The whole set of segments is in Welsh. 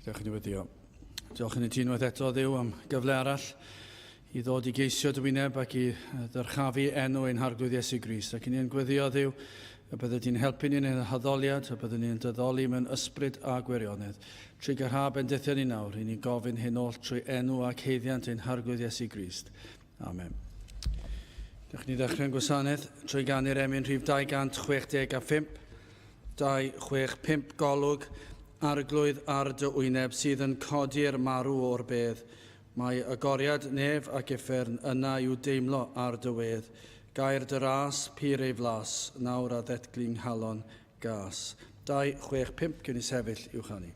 Diolch yn ywyddio. Diolch yn y ti unwaith eto, Dduw, am gyfle arall i ddod i geisio dy wyneb ac i ddyrchafu enw ein harglwydd Iesu Grist. Ac ni'n gweddio, Dduw, y bydde di'n helpu ni yn y haddoliad, y bydde ni'n dyddoli mewn ysbryd a gwirionedd. Trwy gyrha bendithion ni nawr, i ni gofyn hyn oll trwy enw ac heiddiant ein harglwydd Iesu Grist. Amen. Diolch ni ddechrau'n gwasanaeth trwy ganu'r emyn rhif 265, 265 golwg, arglwydd ar dy wyneb sydd yn codi'r marw o'r bedd. Mae agoriad nef ac effern yna i'w deimlo ar dy wedd. Gair dy ras, pyr ei flas, nawr a ddetglu'n nghalon gas. 265 gwn i sefyll i'w chanu.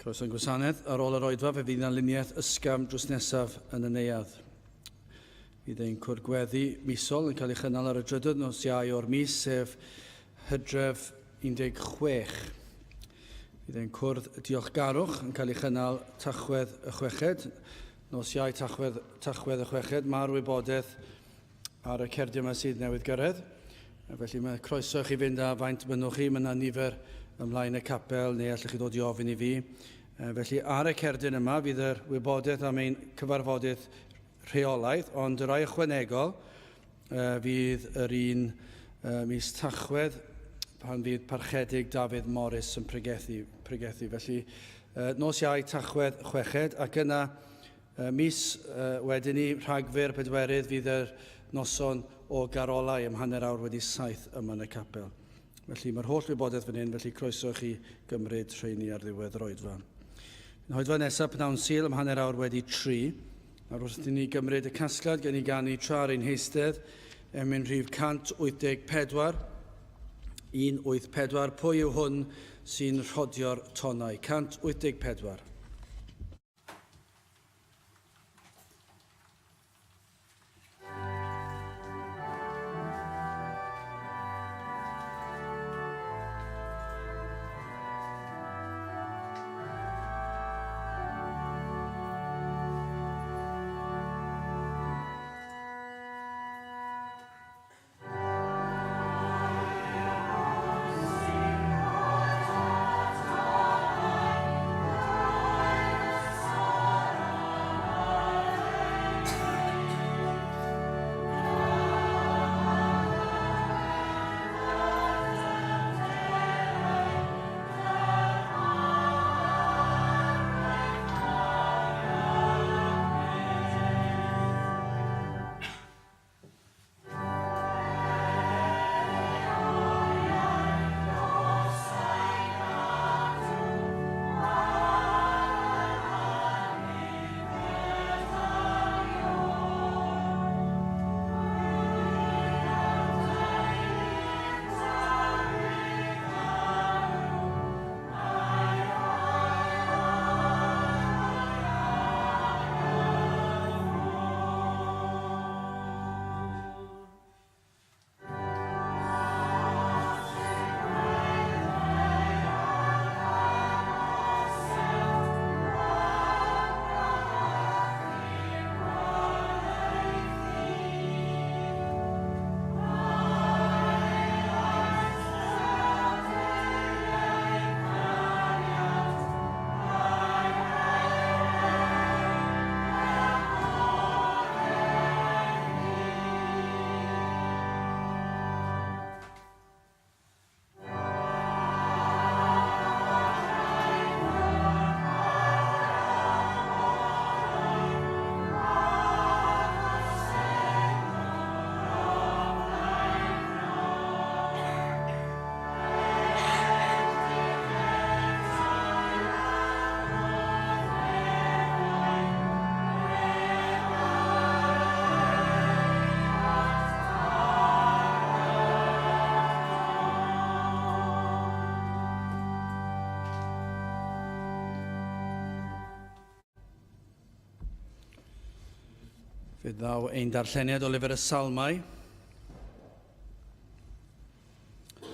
Croes yn gwasanaeth ar ôl yr oedfa fe fydd aliniaeth ysgam drws nesaf yn y neuadd. Bydd ein cwrdd-gweddi misol yn cael ei chynnal ar y drydydd nos Iau o'r mis, sef Hydref 16. Bydd ein cwrdd diolchgarwch yn cael ei chynnal Tachwedd y Chweched, nos Iau Tachwedd y Chweched. Mae'r wybodaeth ar y cerdiau yma sydd newydd gyrraedd. Felly mae croeso chi fynd â faint mynnwch chi, mae yna nifer ymlaen y capel, neu allwch chi ddod i ofyn i fi. Felly ar y cerdyn yma fydd yr wybodaeth am ein cyfarfodydd rheolaeth, ond y rai ychwanegol fydd yr un mis Tachwedd pan fydd parchedig Dafydd Morris yn pregethu. Felly nos Iau Tachwedd Chweched, ac yna mis wedyn ni Rhagfyr Bedwerydd fydd yr noson o garolau ym hanner awr wedi 7 yma yn y capel. Felly mae'r holl wybodaeth fan hyn, felly croeso chi gymryd rheini ar ddiwedd yr oedfa. Yn oedfa nesaf pnawn Sul ym hanner awr wedi 3. Nawr wrth i ni gymryd y casgliad gen i ganu tra'r ein heistedd, emyn rhif 184, 184. Pwy yw hwn sy'n rhodio'r tonau? 184. Oh, Fydd ddaw ein darlleniad o lyfr y Salmau.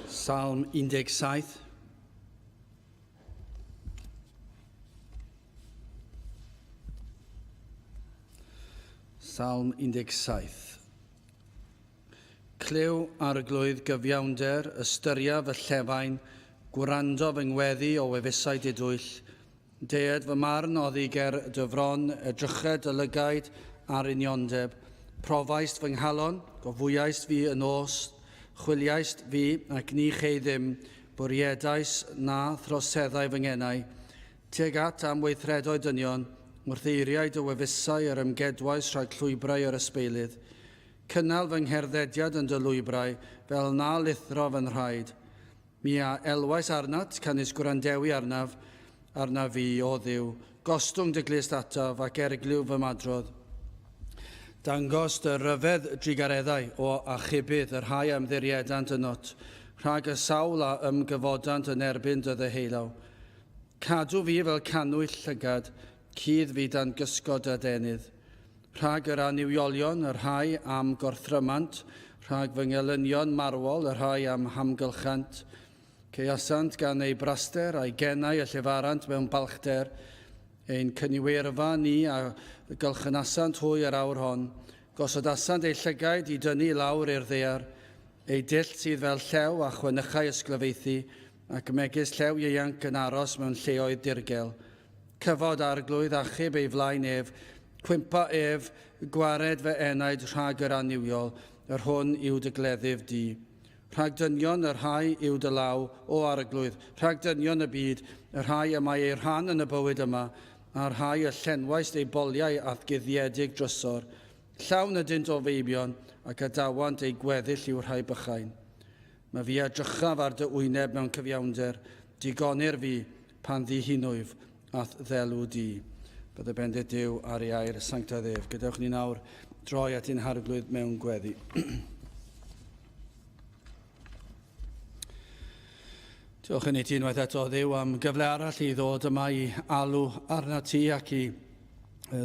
Salm 17. Salm 17. Clyw arglwydd gyfiawnder, ystyria fy llefain, gwrando fy ngweddi o wefusau didwyll, deed fy marn oddi ger dyfron, edryched y lygaid ar uniondeb, profaist fy nghalon, gofwyaist fi yn os, chwiliaist fi ac ni chei ddim, bwriedais na throseddau fy ngenau, tuag at am weithredoedd dynion, wrth eiriau dy wefusau ar ymgedwais rhag llwybrau o'r ysbeilydd, cynnal fy ngherddediad yn dy lwybrau, fel na lithro fy'n rhaid. Mi a elwais arnat, canis gwrandewi arnaf fi o ddiw, gostwng dy glist ataf ac erglyw fy madrodd. Dangos dy ryfedd drigareddau o achubydd yr rhai ymddiriedant yn not, rhag y sawl a ymgyfodant yn erbyn dy ddeheulaw. Cadw fi fel canwyll llygad, cudd fi dan gysgod a denydd. Rhag yr aniwiolion, yr rhai am gorthrymant, rhag fy ngelynion marwol, yr rhai am hamgylchant, ceasant gan ei braster a'i genau y llefarant mewn balchder, ein cyniwerfa ni a gylchnasant hwy ar awr hon, gosodasant ei llygaid i dynnu lawr i'r ddear, ei dill sydd fel llew a chwynachau ysglyfaethu, ac megis llew ieuanc yn aros mewn lleoedd dirgel. Cyfod arglwydd achub ei flaen ef, cwympa ef, gwared fy enaid rhag yr aniwiol, yr hwn yw dy gleddyf di. Rhag dynion yr rhai yw dy law o arglwydd, rhag dynion y byd, yr rhai y mae ei rhan yn y bywyd yma, a'r rhai y llenwais ei boliau athguddiedig drysor, llawn ydynt o feibion ac adawant ei gweddill i'w rhai bychain. Mae fi edrychaf ar dy wyneb mewn cyfiawnder, digonir fi pan ddihinwyf ath ddelw di. Byddai bendith Duw ar ei air sanctaidd ef. Gadewch ni nawr droi at ein harglwydd mewn gweddi. Diolch yn ei ti unwaith eto Dduw am gyfle arall i ddod yma i alw arna ti ac i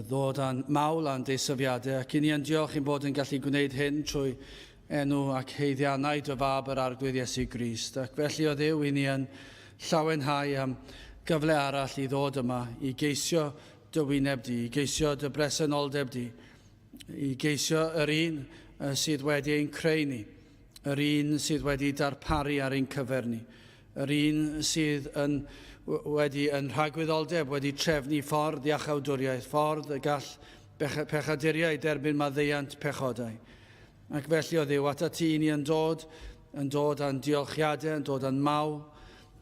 ddod â'n mawl a'n deisyfiadau ac i ni yn diolch i'n bod yn gallu gwneud hyn trwy enw ac heiddiannau dy fab yr arglwydd Iesu Grist. Ac felly o Dduw i ni yn llawenhau am gyfle arall i ddod yma i geisio dy wyneb di, i geisio dy bresenoldeb di, i geisio yr un sydd wedi ein creu ni, yr un sydd wedi darparu ar ein cyfer ni, yr un sydd wedi yn rhagwyddoldeb, wedi trefnu ffordd iachawdwriaeth, ffordd y gall pechaduriau derbyn maddeiant pechodau. Ac felly o Dduw, at ti ni yn dod â'n diolchiadau, yn dod â'n maw,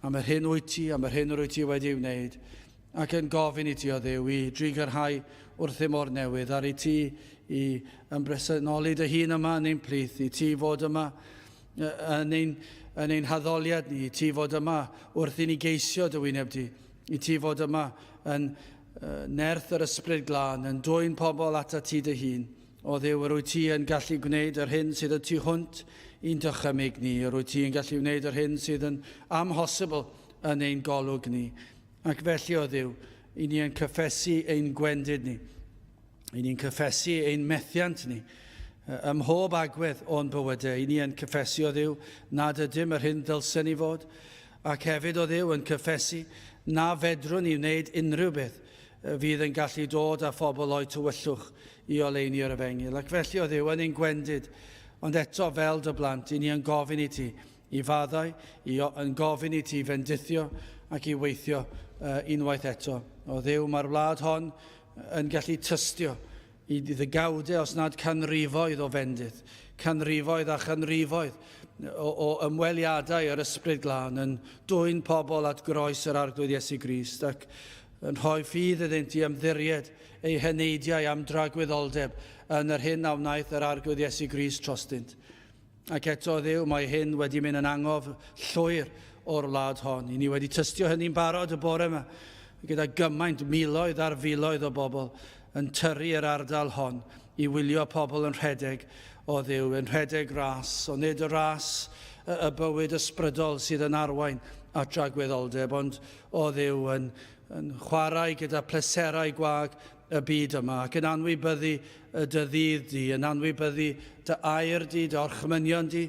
am yr hyn wyt ti, am yr hyn wyt ti wedi wneud, ac yn gofyn i ti o Dduw i drigyrhau wrth y môr newydd, ar i ti i ympresynoli dy hun yma yn ein plith, i ti fod yma yn ein haddoliad ni, i ti fod yma wrth i ni geisio dy wyneb di, i ti fod yma yn nerth yr ysbryd glân, yn dwy'n pobl ata ti dy hun. O Dduw, rwy ti yn gallu gwneud yr hyn sydd y tu hwnt i'n dychymyg ni, rwy ti yn gallu gwneud yr hyn sydd yn amhosibl yn ein golwg ni. Ac felly o Dduw, i ni yn cyffesu ein gwendid ni, i ni'n cyffesu ein methiant ni, ym mhob agwedd o'n bywydau, i ni yn cyffesu o Dduw nad ydym yr hyn dylsen ni fod, ac hefyd o Dduw yn cyffesu na fedrwn ni wneud unrhyw beth fydd yn gallu dod â phobl o'i tywyllwch i oleini'r efengil. Ac felly o Dduw yn ein gwendid, ond eto fel dy blant, i ni yn gofyn i ti i faddau, yn gofyn i ti fendithio ac i weithio unwaith eto. O Dduw, mae'r wlad hon yn gallu tystio i ddygawdau os nad canrifoedd o fendith, canrifoedd a chanrifoedd o ymweliadau yr ysbryd glân yn dwy'n pobl at groes yr arglwydd Iesu Grist ac yn rhoi ffydd iddynt i ymddiried ei heneidiau am dragwyddoldeb yn yr hyn a wnaeth yr arglwydd Iesu Grist trostynt. Ac eto Dduw, mae hyn wedi mynd yn angof llwyr o'r wlad hon. I ni wedi tystio hynny'n barod y bore yma, gyda gymaint miloedd ar filoedd o bobl yn tyrru yr ardal hon i wylio pobl yn rhedeg o Dduw, yn rhedeg ras, o nid y ras y bywyd ysbrydol sydd yn arwain at dragwyddoldeb, ond o Dduw yn chwarae gyda pleserau gwag y byd yma, ac yn anwybyddu dy ddydd di, yn anwybyddu dy air di, dy orchmynion di,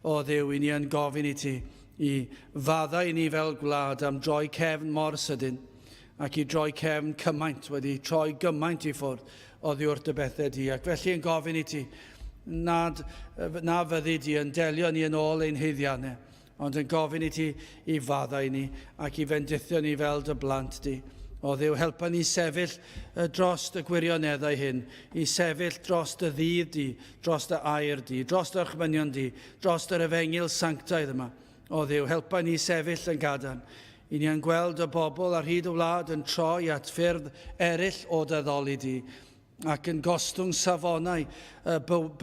o Dduw, i ni yn gofyn i ti, i faddau i ni fel gwlad am droi cefn mor sydyn, ac i droi cefn cymaint, wedi troi gymaint i ffwrdd oddi wrth dy bethau di, ac felly yn gofyn i ti, na fyddi di yn delio ni yn ôl ein heiddiannau, ond yn gofyn i ti i faddau ni ac i fendithio ni fel dy blant di. O Dduw, helpa ni sefyll dros y gwirioneddau hyn, i sefyll dros dy ddydd di, dros dy air di, dros dy orchmynion di, dros yr efengil sanctaidd yma. O Dduw, helpa ni sefyll yn gadarn. I ni yn gweld y bobl ar hyd y wlad yn troi at ffyrdd eraill o dyddoli di, ac yn gostwng safonau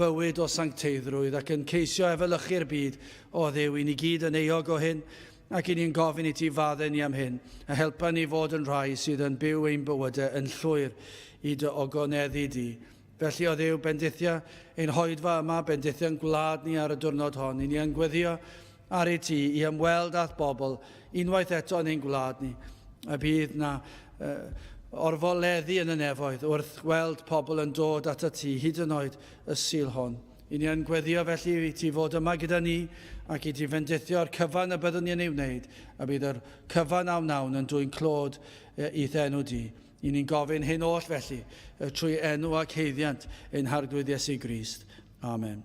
bywyd o sancteiddrwydd, ac yn ceisio efelychu'r byd. O Dduw, i ni gyd yn eog o hyn, ac i ni'n gofyn i ti faddau ni am hyn, a helpa ni fod yn rhai sydd yn byw ein bywydau yn llwyr i dy ogoneddu di. Felly, o Dduw, bendithia ein hoedfa yma, bendithia yn gwlad ni ar y diwrnod hon. I ni yn gweddio ar ei ti i ymweld âth bobl unwaith eto yn ein gwlad ni. A bydd na orfoleddu yn y nefoedd wrth weld pobl yn dod at y ti hyd yn oed y sul hon. I ni yn gweddio felly i ti fod yma gyda ni ac i ti fendithio'r cyfan y byddwn ni'n ei wneud, a bydd yr cyfan awnawn yn dwy'n clod i ddenw di. I ni'n gofyn hyn oll felly trwy enw ac heiddiant ein harglwydd Iesu Grist. Amen.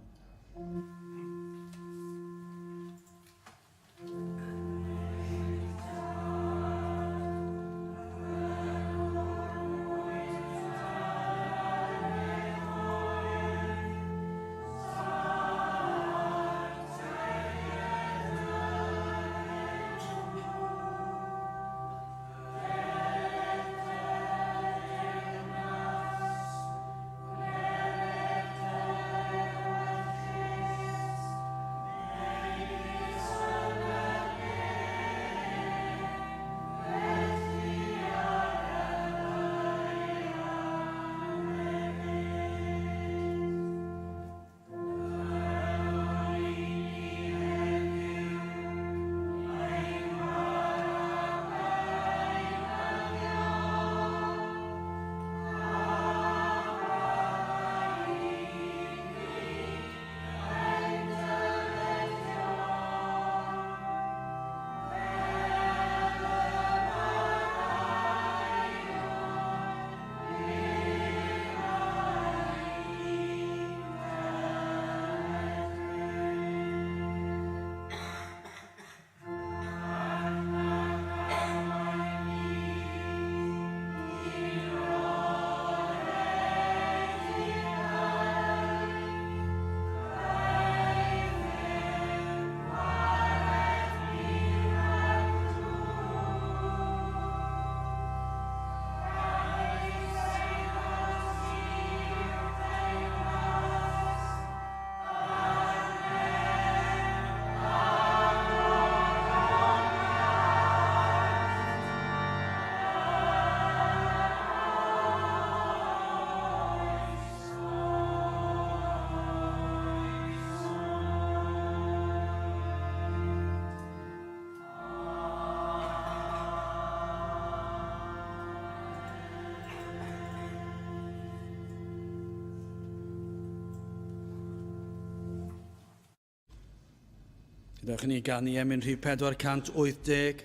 Gyda'ch ni ganu emyn rhif 480.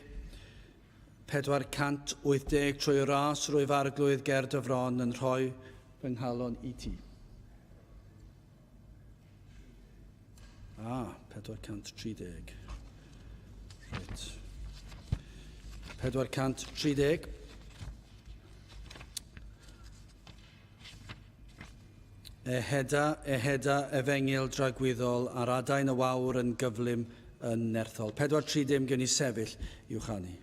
480 trwy ras rwyf arglwydd ger dyfron yn rhoi fy nghalon i ti. 430. Right. 430. Eheda, efengil dragwyddol a'r adain y wawr yn gyflym yn nerthol. 430 gen i sefyll i'w chanu.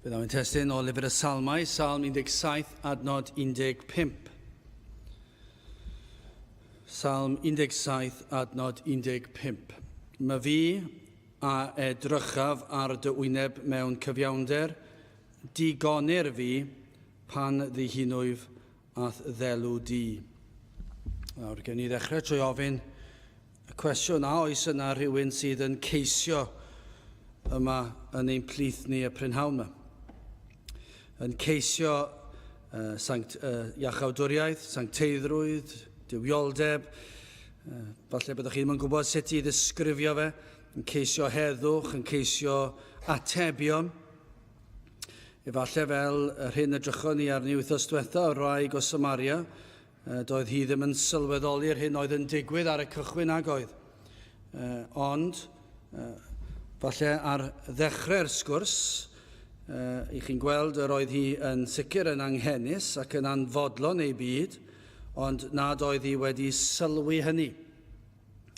Bydd am yn testyn o lyfr y Salmau, Salm 17, adnod 15. Salm 17, adnod 15. Mae fi a edrychaf ar dy wyneb mewn cyfiawnder, digonir fi pan ddihinwyf ath ddelw di. Nawr, gen i ddechrau trwy ofyn y cwestiwn a oes yna rhywun sydd yn ceisio yma yn ein plith ni y prynhawn yma. Yn ceisio iachawdwriaeth, sancteiddrwydd, diwioldeb. Falle byddwch chi ddim yn gwybod sut i ddisgrifio fe. Yn ceisio heddwch, yn ceisio atebion. Efallai fel yr hyn edrychon ni arni wythnos diwetha o'r wraig o Samaria, doedd hi ddim yn sylweddoli'r hyn oedd yn digwydd ar y cychwyn ag oedd. Ond, falle ar ddechrau'r sgwrs, i chi'n gweld yr oedd hi yn sicr yn anghennus ac yn anfodlon ei byd, ond nad oedd hi wedi sylwi hynny.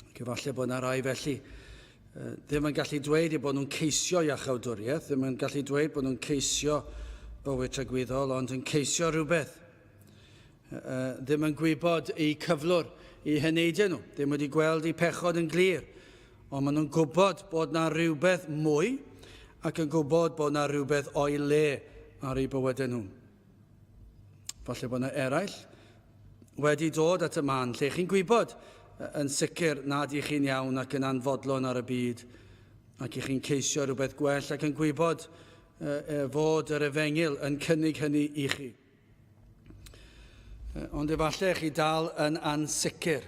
Ac efallai bod yna rai felly ddim yn gallu dweud bod nhw'n ceisio iachawdwriaeth, ddim yn gallu dweud bod nhw'n ceisio bywyd tragwyddol, ond yn ceisio rhywbeth. Ddim yn gwybod eu cyflwr, eu heneidiau nhw, ddim wedi gweld eu pechod yn glir, ond maen nhw'n gwybod bod yna rhywbeth mwy ac yn gwybod bod yna rhywbeth o'i le ar eu bywydau nhw. Falle bod yna eraill wedi dod at y man lle chi'n gwybod yn sicr nad i chi'n iawn ac yn anfodlon ar y byd ac i chi'n ceisio rhywbeth gwell ac yn gwybod fod yr efengil yn cynnig hynny i chi. Ond efallai chi dal yn ansicr.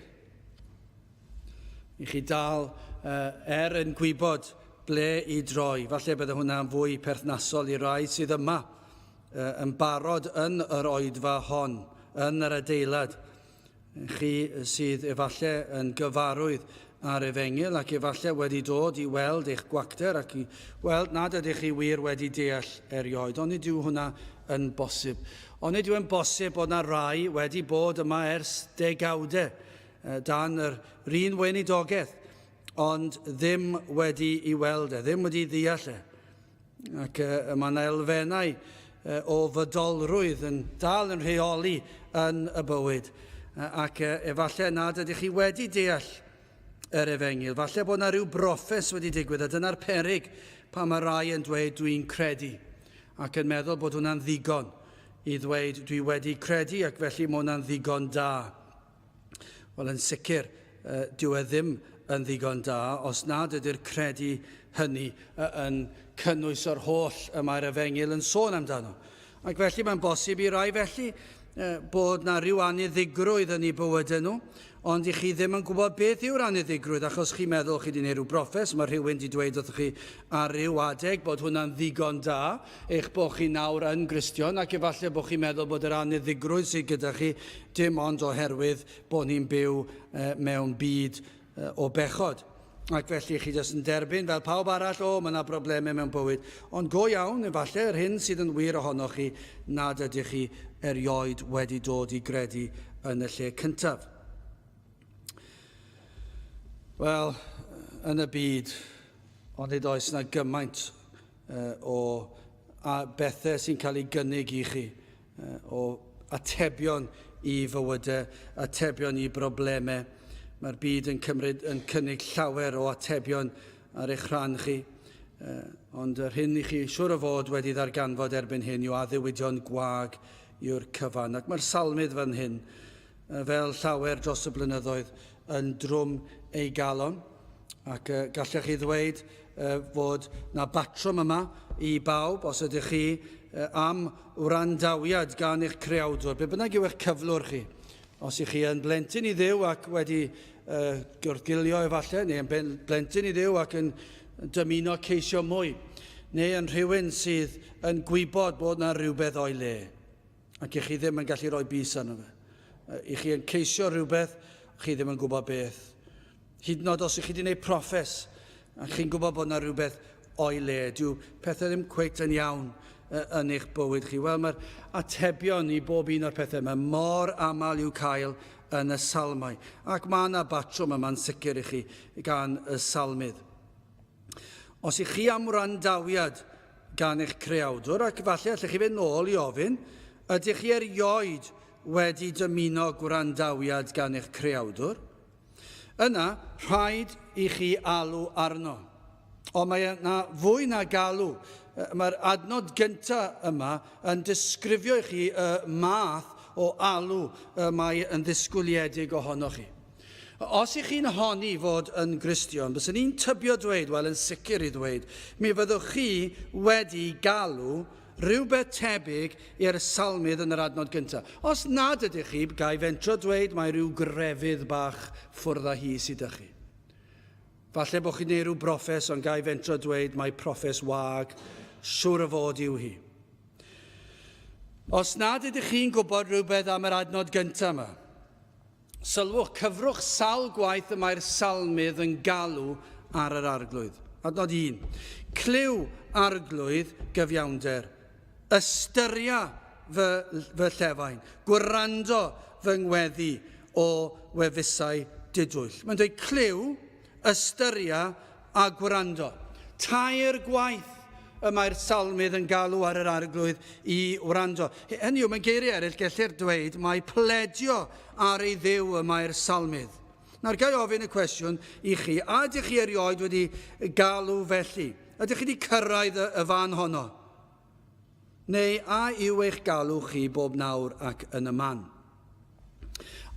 I chi dal yn gwybod ble i droi. Falle bydde hwnna'n fwy perthnasol i rai sydd yma yn barod yn yr oedfa hon, yn yr adeilad. Chi sydd efallai yn gyfarwydd ar efengil ac efallai wedi dod i weld eich gwacter ac i weld nad ydych chi wir wedi deall erioed. Ond nid yw hwnna yn bosib. Ond nid yw yn bosib bod yna rai wedi bod yma ers degawdau dan yr un weinidogaeth, ond ddim wedi i weld ddim wedi ddeall Ac mae yna elfennau o fydolrwydd yn dal yn rheoli yn y bywyd. Ac efallai nad ydych chi wedi deall yr efengil. Falle bod yna rhyw broffes wedi digwydd, a dyna'r peryg pan mae rai yn dweud dwi'n credu, ac yn meddwl bod hwnna'n ddigon i ddweud dwi wedi credu ac felly mae hwnna'n ddigon da. Wel, yn sicr, dyw e ddim yn ddigon da os nad ydy'r credu hynny yn cynnwys o'r holl y mae'r efengil yn sôn amdano. Ac felly mae'n bosib i rai felly bod yna rhyw aniddigrwydd yn ei bywydau nhw, ond i chi ddim yn gwybod beth yw'r aniddigrwydd, achos chi'n meddwl chi wedi gwneud rhyw broffes, mae rhywun wedi dweud wrth chi ar ryw adeg bod hwnna'n ddigon da, eich bod chi nawr yn Gristion, ac efallai bod chi'n meddwl bod yr aniddigrwydd sydd gyda chi dim ond oherwydd bod ni'n byw mewn byd o bechod. Ac felly chi jyst yn derbyn fel pawb arall, mae yna broblemau mewn bywyd. Ond go iawn, efallai, yr hyn sydd yn wir ohonoch chi nad ydych chi erioed wedi dod i gredu yn y lle cyntaf. Wel, yn y byd, ond nid oes yna gymaint o bethau sy'n cael ei gynnig i chi, o atebion i fywydau, atebion i broblemau. Mae'r byd yn cynnig llawer o atebion ar eich rhan chi, ond yr hyn i chi siŵr o fod wedi ddarganfod erbyn hyn yw addewidion gwag yw'r cyfan. Ac mae'r salmydd fan hyn, fel llawer dros y blynyddoedd, yn drwm ei galon, ac gallech chi ddweud fod na batrwm yma i bawb, os ydych chi am wrandawiad gan eich creawdwr, be bynnag yw eich cyflwr chi. Os ych chi yn blentyn i Dduw ac wedi gwrthgilio efallai, neu yn blentyn i Dduw ac yn dymuno ceisio mwy, neu yn rhywun sydd yn gwybod bod yna rhywbeth o'i le, ac ych chi ddim yn gallu rhoi bys arno fe. Ych chi yn ceisio rhywbeth, chi ddim yn gwybod beth. Hyd yn oed os ych chi wedi gwneud proffes, ac chi'n gwybod bod yna rhywbeth o'i le, dyw pethau ddim cweit yn iawn yn eich bywyd chi. Wel, mae'r atebion i bob un o'r pethau yma mor aml i'w cael yn y salmau. Ac mae yna batrwm yma'n sicr i chi gan y salmydd. Os ych chi am wrandawiad gan eich creawdwr, ac falle allech chi fynd nôl I ofyn, ydych chi erioed wedi dymuno gwrandawiad gan eich creawdwr? Yna, rhaid I chi alw arno. Ond mae yna fwy na galw. Mae'r adnod gyntaf yma yn disgrifio I chi y math o alw mae yn ddisgwyliedig ohonoch chi. Os I chi'n honni fod yn Gristion, bys ni'n tybio dweud, wel yn sicr I ddweud, mi fyddwch chi wedi galw rhywbeth tebyg i'r salmydd yn yr adnod gyntaf. Os nad ydych chi, gai fentro dweud mae rhyw grefydd bach ffwrdd â hi sydd â chi. Falle bod chi'n neud rhyw broffes, ond gai fentro dweud mae proffes wag, siŵr o fod yw hi. Os nad ydych chi'n gwybod rhywbeth am yr adnod gyntaf yma, sylwch, cyfrwch sawl gwaith y mae'r salmydd yn galw ar yr arglwydd. Adnod 1. Cliw arglwydd gyfiawnder. Ystyria fy llefain. Gwrando fy ngweddi o wefusau didwyll. Mae'n dweud cliw, ystyria a gwrando. Tair gwaith y mae'r salmydd yn galw ar yr arglwydd I wrando. Hynny yw, mae geiriau eraill gellir dweud mae pledio ar ei ddiw y mae'r salmydd. Nawr, gai ofyn y cwestiwn I chi, a ydych chi erioed wedi galw felly? Ydych chi wedi cyrraedd y fan honno? Neu a yw eich galw chi bob nawr ac yn y man?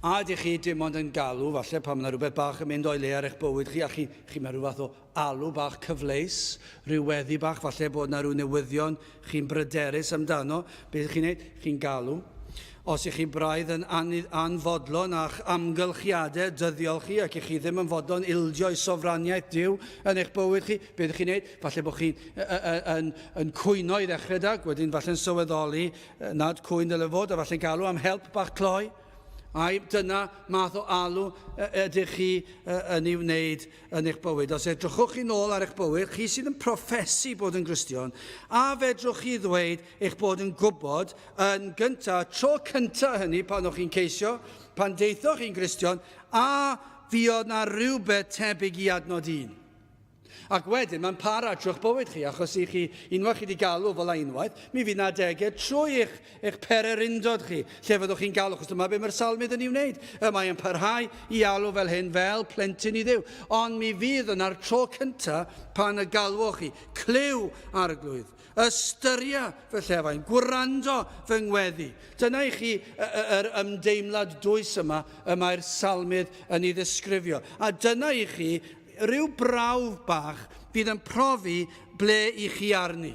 A ydych chi dim ond yn galw, falle pan yna rhywbeth bach yn mynd o'i le ar eich bywyd chi, a chi mewn rhyw fath o alw bach cyfleus, rhyw weddi bach, falle bod yna rhyw newyddion chi'n bryderus amdano, beth ydych chi'n neud? Chi'n galw. Os ych chi braidd yn anfodlon a'ch amgylchiadau dyddiol chi ac ych chi ddim yn fodlon ildio I sofraniaeth Duw yn eich bywyd chi, beth ydych chi'n neud? Falle bod chi'n cwyno I ddechrau dag, wedyn falle'n sylweddoli nad cwyn dyle fod, a falle'n galw am help bach cloi. Ai, dyna math o alw ydych chi yn ei wneud yn eich bywyd. Os edrychwch chi nôl ar eich bywyd, chi sydd yn proffesu bod yn Gristion, a fedrwch chi ddweud eich bod yn gwybod yn gyntaf, tro cyntaf hynny pan o'ch chi'n ceisio, pan deithoch chi'n Gristion, a fuodd na rhywbeth tebyg I adnod 1. Ac wedyn, mae'n para trwy'ch bywyd chi, achos I chi, unwaith chi wedi galw fel unwaith, mi fydd na adegau trwy eich pererindod chi, lle fyddwch chi'n galw, achos dyma be mae'r salmydd yn ei wneud. Mae'n parhau I alw fel hyn, fel plentyn I Dduw. Ond mi fydd yna'r tro cyntaf pan y galwch chi, cliw arglwydd, ystyria fy llefain, gwrando fy ngweddi. Dyna I chi yr ymdeimlad dwys yma y mae'r salmydd yn ei ddisgrifio. A dyna I chi rhyw brawf bach fydd yn profi ble I chi arni.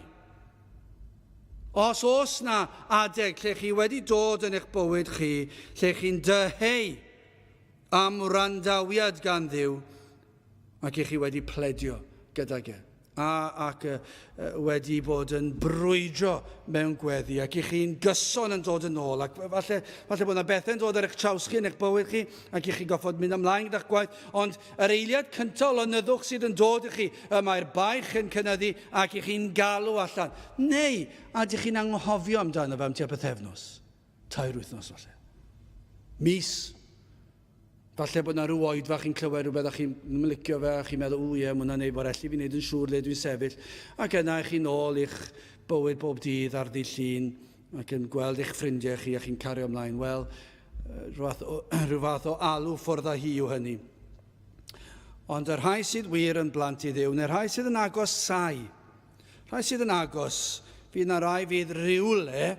Os na adeg lle chi wedi dod yn eich bywyd chi, lle chi'n dyheu am wrandawiad gan Dduw, ac chi wedi pledio gydag ac wedi bod yn brwydro mewn gweddi, ac chi'n gyson yn dod yn ôl, ac falle bod yna bethau'n dod ar eich traws chi yn eich bywyd chi, ac chi'n goffod mynd ymlaen gyda'ch gwaith, ond yr eiliad cyntaf lonyddwch sydd yn dod I chi, mae'r baich yn cynyddu ac chi'n galw allan. Neu, a ydych chi'n anghofio amdano fe am tua bythefnos, 2 wythnos falle, mis. Falle bod yna rhyw oed fach chi'n clywed rhywbeth a chi'n licio fe a chi'n meddwl, ie, mae hwnna'n neud bo'r elli fi'n neud yn siŵr le dwi'n sefyll. Ac yna chi'n ôl i'ch bywyd bob dydd ar ddydd Llun ac yn gweld eich ffrindiau chi a chi'n cario ymlaen. Wel, rhyw fath o alw ffwrdd â hi yw hynny. Ond yr rhai sydd wir yn blant I Dduw, neu'r rhai sydd yn agos sai, rhai sydd yn agos, fydd na rai fydd rhywle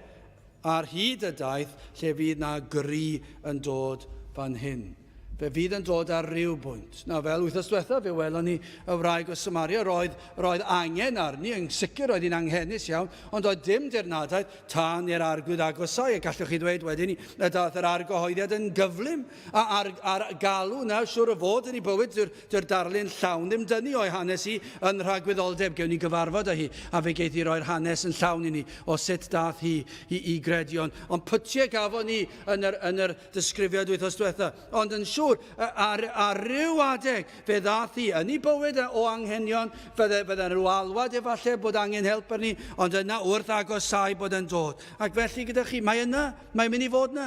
ar hyd y daith lle fydd na gry yn dod fan hyn. Fe fydd yn dod ar ryw bwynt. Na, fel wythnos diwethaf, fe welon ni y wraig o Samaria, roedd angen arni, yn sicr roedd hi'n anghennus iawn, ond oedd dim dirnadaeth tan i'r arglwydd agosau, a gallwch chi ddweud wedyn ni, na daeth yr argyhoeddiad yn gyflym, a'r galw na, siwr o fod yn ei bywyd, dy'r darlun llawn ddim dynnu o'i hanes hi yn rhagwyddoldeb, gewn ni gyfarfod â hi, a fe geith hi roi'r hanes yn llawn I ni, o sut dath hi I gredion. Ond pytiau gafon ni yn yr disgrifiad wythnos diwethaf, ond yn siŵr, ar ryw adeg fe ddath hi yn ei bywyd o anghenion, fydde rhyw alwad efallai bod angen help arni, ond yna wrth agosau bod yn dod. Ac felly gyda chi, mae'n mynd I fod yna.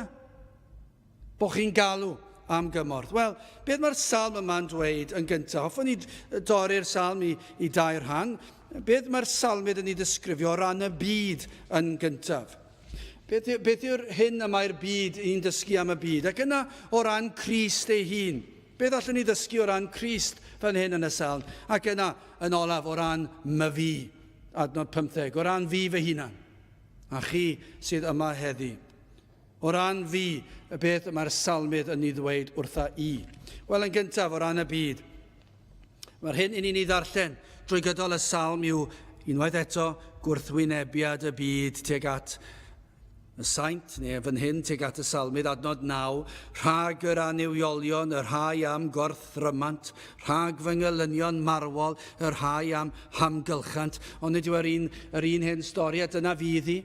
Bo chi'n galw am gymorth. Wel, beth mae'r salm yma'n dweud yn gyntaf? Hoffwn ni dorri'r salm I 2 rhan. beth mae'r salmid yn ei ddisgrifio o ran y byd yn gyntaf? Beth yw'r hyn y mae'r byd i'n dysgu am y byd? Ac yna o ran Crist ei hun. Beth allwn ni ddysgu o ran Crist fan hyn yn y salm? Ac yna yn olaf o ran my fi, adnod 15, o ran fi fy hunan. A chi sydd yma heddi. O ran fi, beth mae'r salmyd yn ei ddweud wrtha i. Wel, yn gyntaf, o ran y byd. Mae'r hyn i ni'n ei ddarllen drwy gydol y salm yw, unwaith eto, gwrthwynebiad y byd tuag at y saint, neu fan hyn tuag at y salmyd, adnod 9, rhag yr aniwiolion, yr rhai am gorthrymant, rhag fy ngelynion marwol, yr rhai am hamgylchant. Ond nid yw yr un hyn stori, a dyna fydd hi.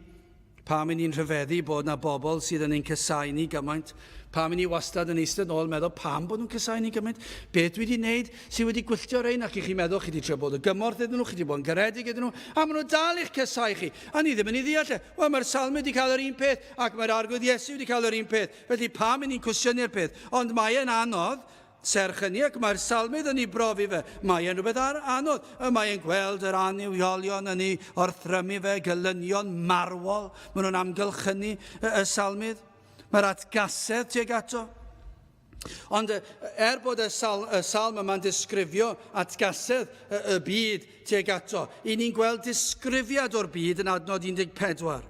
Pam yn ni'n rhyfeddu bod yna bobl sydd yn ein cysau ni gymaint? Pam yn ni wastad yn eistedd nôl meddwl pam bod nhw'n cysau ni gymaint? Beth dwi wedi wneud sydd wedi gwylltio rhain ac i chi meddwl chi wedi trio bod y gymorth iddyn nhw, chi wedi bod yn garedig iddyn nhw, a maen nhw dal i'ch cysau chi. A ni ddim yn ei ddeall. Wel, mae'r salmyd wedi cael yr un peth ac mae'r arglwydd Iesu wedi cael yr un peth. Felly pam yn ni'n cwestiynnu'r peth? Ond mae e'n anodd, serch hynny, ac mae'r salmyd yn ei brofi fe. Mae e'n rhywbeth anodd. Mae e'n gweld yr aniwiolion yn ei orthrymu fe, gelynion marwol. Maen nhw'n amgylchynu y salmyd. Mae'r atgasedd tuag ato. Ond bod y salm yma'n disgrifio atgasedd y byd tuag ato, i ni'n gweld disgrifiad o'r byd yn adnod 14.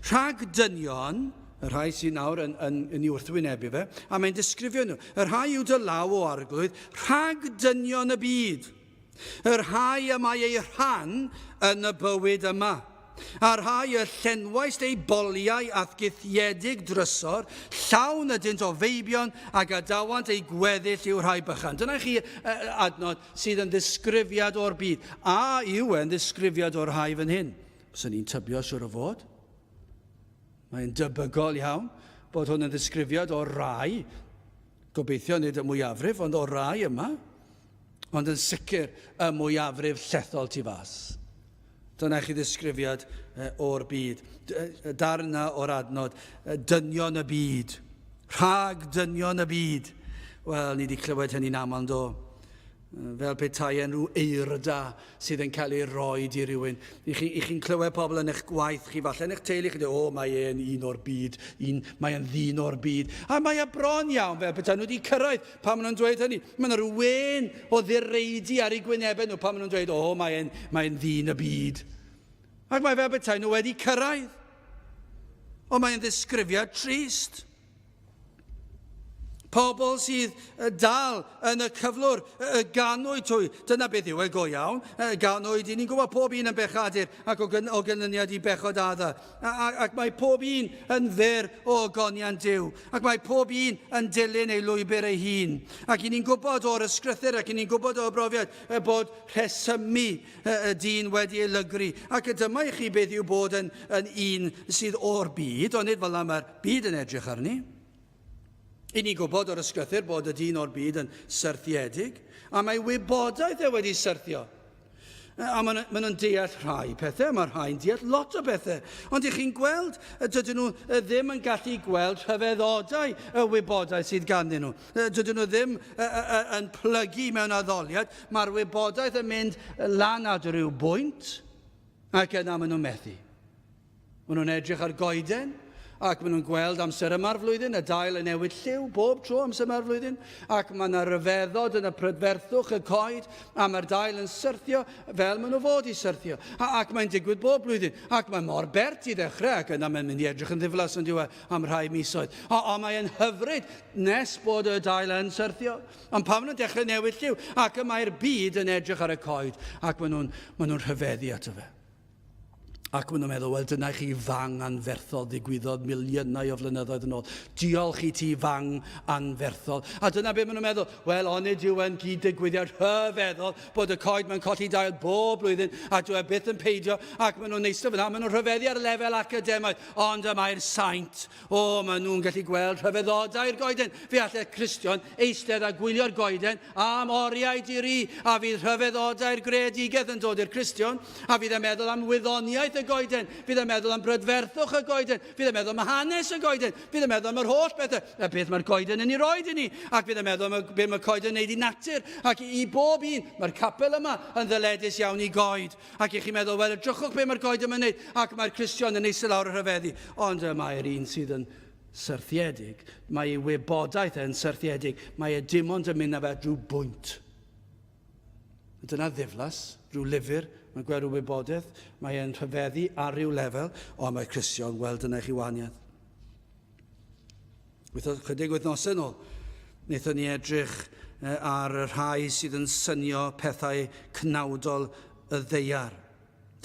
Rhag dynion, y rhai sy'n nawr yn ei wrthwynebu fe, a mae'n disgrifio nhw. Y rhai yw dy law o arglwydd, rhag dynion y byd. Y rhai y mae ei rhan yn y bywyd yma. A rhai y llenwaist ei boliau athgythiedig drysor, llawn ydynt o feibion ac adawant ei gweddill i'w rhai bychan. Dyna chi adnod sydd yn ddisgrifiad o'r byd. A yw e'n ddisgrifiad o'r rhai fan hyn? Byddwn ni'n tybio siwr o fod. Mae'n debygol iawn bod hwn yn ddisgrifiad o rai, gobeithio nid y mwyafrif, ond o rai yma, ond yn sicr y mwyafrif llethol tu fas. Dyna chi ddisgrifiad o'r byd. Darna o'r adnod, dynion y byd, rhag dynion y byd. Wel, ni wedi clywed hynny'n aml do. Fel petai enw eirda sydd yn cael ei roi i rywun. I chi'n clywed pobl yn eich gwaith chi, falle yn eich teulu chi, mae e'n un o'r byd, mae e'n ddyn o'r byd. A mae e bron iawn fel petai nhw wedi cyrraedd pan maen nhw'n dweud hynny. Mae yna rhywun o ddireidi ar ei gwynebau nhw pan maen nhw'n dweud, mae'n ddyn y byd. Ac mae fel petai nhw wedi cyrraedd. O mae'n ddisgrifiad trist. Pobl sydd dal yn y cyflwr, ganwyd twy. Dyna beth yw e go iawn. Ganwyd, ni'n gwybod pob un yn bechadur ac o gynlyniad i bechod adda. Ac mae pob un yn fyr o ogoniant Duw. Ac mae pob un yn dilyn ei lwybr ei hun. Ac ni'n gwybod o'r ysgrythyr ac ni'n gwybod o'r brofiad bod rhesymu y dyn wedi ei lygru. Ac dyma i chi beth yw bod yn un sydd o'r byd, ond nid fel yna mae'r byd yn edrych arni. I ni'n gwybod o'r ysgrythyr bod y dyn o'r byd yn syrthiedig, a mae wybodaeth wedi syrthio. A maen nhw'n deall rhai pethau, mae'r rhai'n deall lot o bethau. Ond i chi'n gweld, dydyn nhw ddim yn gallu gweld rhyfeddodau y wybodaeth sydd ganddyn nhw. Dydyn nhw ddim yn plygu mewn addoliad, mae'r wybodaeth yn mynd lan at ryw bwynt, ac yna maen nhw'n methu. Maen nhw'n edrych ar goeden, ac maen nhw'n gweld amser yma'r flwyddyn, y dail yn newid lliw bob tro amser yma'r flwyddyn, ac mae yna ryfeddod yn y prydferthwch y coed, a mae'r dail yn syrthio fel maen nhw fod i syrthio. Ac mae'n digwydd bob blwyddyn, ac mae mor bert i ddechrau, ac yna mae'n mynd i edrych yn ddiflas yn diwedd am rhai misoedd. A mae'n hyfryd nes bod y dail yn syrthio. Ond pan maen nhw'n dechrau newid lliw, ac mae'r byd yn edrych ar y coed, ac maen nhw'n rhyfeddu ato fe. Ac maen nhw'n meddwl, wel, dyna chi fang anferthol ddigwyddodd miliynau o flynyddoedd yn ôl. Diolch i ti fang anferthol. A dyna beth maen nhw'n meddwl, wel, onid yw yn gyd-digwyddiad rhyfeddol bod y coed mae'n colli dail bob blwyddyn, a dyw e byth yn peidio, ac maen nhw'n eistedd fyna, maen nhw'n rhyfeddu ar lefel academaidd, ond mae'r saint. Maen nhw'n gallu gweld rhyfeddodau'r goeden. Fe allai Cristion eistedd a gwylio'r goeden am oriau diri, a fydd rhyfeddodau'r gredigedd yn dod i'r Cristion, a fydd e'n meddwl am wyddoniaeth y y goeden. Fydd yn meddwl am brydferthwch y goeden. Fydd yn meddwl am hanes y goeden. Fydd yn meddwl am yr holl bethau. A beth mae'r goeden yn ei roed i ni. Ac fydd yn meddwl am beth mae'r goeden yn neud i natur. Ac i bob un, mae'r capel yma yn ddyledus iawn i goed. Ac i chi meddwl, wel, drychwch beth mae'r goeden yn neud. Ac mae'r Cristion yn eistedd lawr y rhyfeddu. Ond mae'r un sydd yn syrthiedig. Mae ei wybodaeth yn syrthiedig. Mae e dim ond yn mynd â fe drwy bwynt. Dyna ddiflas, rhyw lyfr, mae'n gweld rhyw wybodaeth, mae e'n rhyfeddu ar ryw lefel, ond mae Cristion weld yna chi wahaniaeth. Chydig wythnosau nôl, wnaethon ni edrych ar y rhai sydd yn synio pethau cnawdol y ddeiar.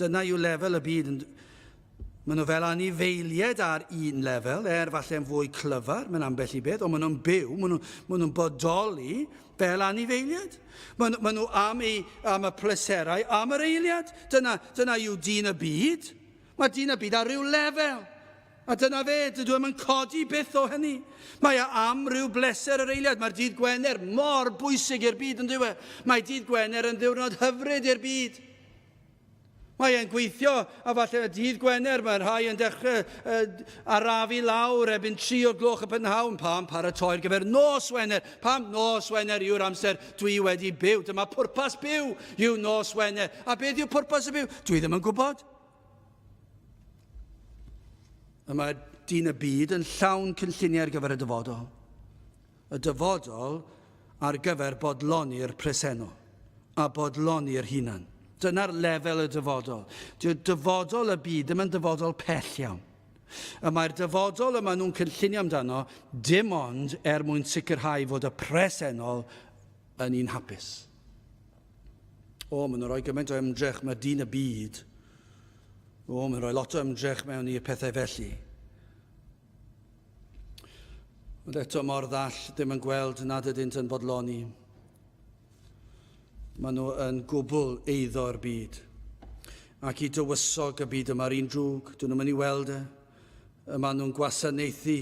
Dyna yw lefel y byd. Maen nhw fel anifeilied ar un lefel, falle'n fwy clyfar, mae'n ambell i beth, ond maen nhw'n byw, maen nhw'n bodoli fel anifeilied. Maen nhw am y pleserau, am yr eiliad. Dyna yw dyn y byd. Mae dyn y byd ar ryw lefel. A dyna fe, dydw i'm yn codi byth o hynny. Mae am ryw bleser yr eiliad. Mae'r dydd Gwener mor bwysig i'r byd yn diwe. Mae dydd Gwener yn ddiwrnod hyfryd i'r byd. Mae e'n gweithio, a falle y dydd Gwener, mae'r rhai yn dechrau arafu lawr ebyn 3 o'r gloch y prynhawn. Pam paratoi'r gyfer nos Wener. Pam nos Wener yw'r amser dwi wedi byw. Dyma pwrpas byw yw nos Wener. A beth yw pwrpas y byw? Dwi ddim yn gwybod. Mae dyn y byd yn llawn cynlluniau ar gyfer y dyfodol. Y dyfodol ar gyfer bodloni'r presennol a bodloni'r hunan. Dyna'r lefel y dyfodol. Dyw'r dyfodol y byd ddim yn dyfodol pell iawn. A mae'r dyfodol yma nhw'n cynllunio amdano dim ond mwyn sicrhau fod y presennol yn un hapus. Maen nhw'n rhoi gymaint o ymdrech, mae dyn y byd. Maen nhw'n rhoi lot o ymdrech mewn i'r pethau felly. Ond eto mor ddall ddim yn gweld nad ydynt yn bodloni. Maen nhw yn gwbl eiddo'r byd. Ac i dywysog y byd yma'r un drwg, dyn nhw'n mynd i weld e. Maen nhw'n gwasanaethu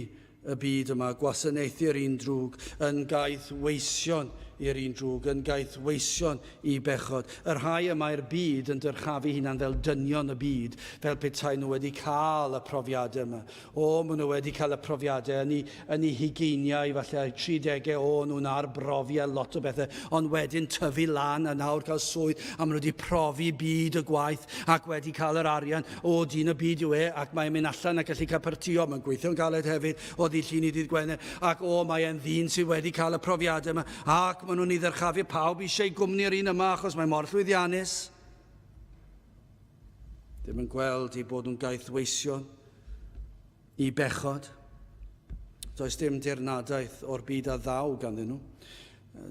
y byd yma, gwasanaethu'r un drwg, yn gaeth weision i'r un drwg, yn gaeth weision i bechod. Yr rhai yma'r byd yn dyrchafu hunan fel dynion y byd, fel petai nhw wedi cael y profiadau yma. Maen nhw wedi cael y profiadau yn eu hugeiniau, falle 30 nhw'n arbrofiau lot o bethau, ond wedyn tyfu lan a nawr cael swydd, a maen nhw wedi profi byd y gwaith, ac wedi cael yr arian, dyn y byd yw ac mae'n mynd allan ac gallu cael partio, mae'n gweithio'n galed hefyd, o ddydd Llun i dydd Gwener, ac mae'n ddyn sydd wedi cael y profiadau yma, ac maen nhw'n ei ddyrchafu pawb eisiau gwmni'r un yma achos mae'n mor llwyddiannus. Ddim yn gweld i bod nhw'n gaeth weision i bechod. Does dim dirnadaeth o'r byd a ddaw ganddyn nhw.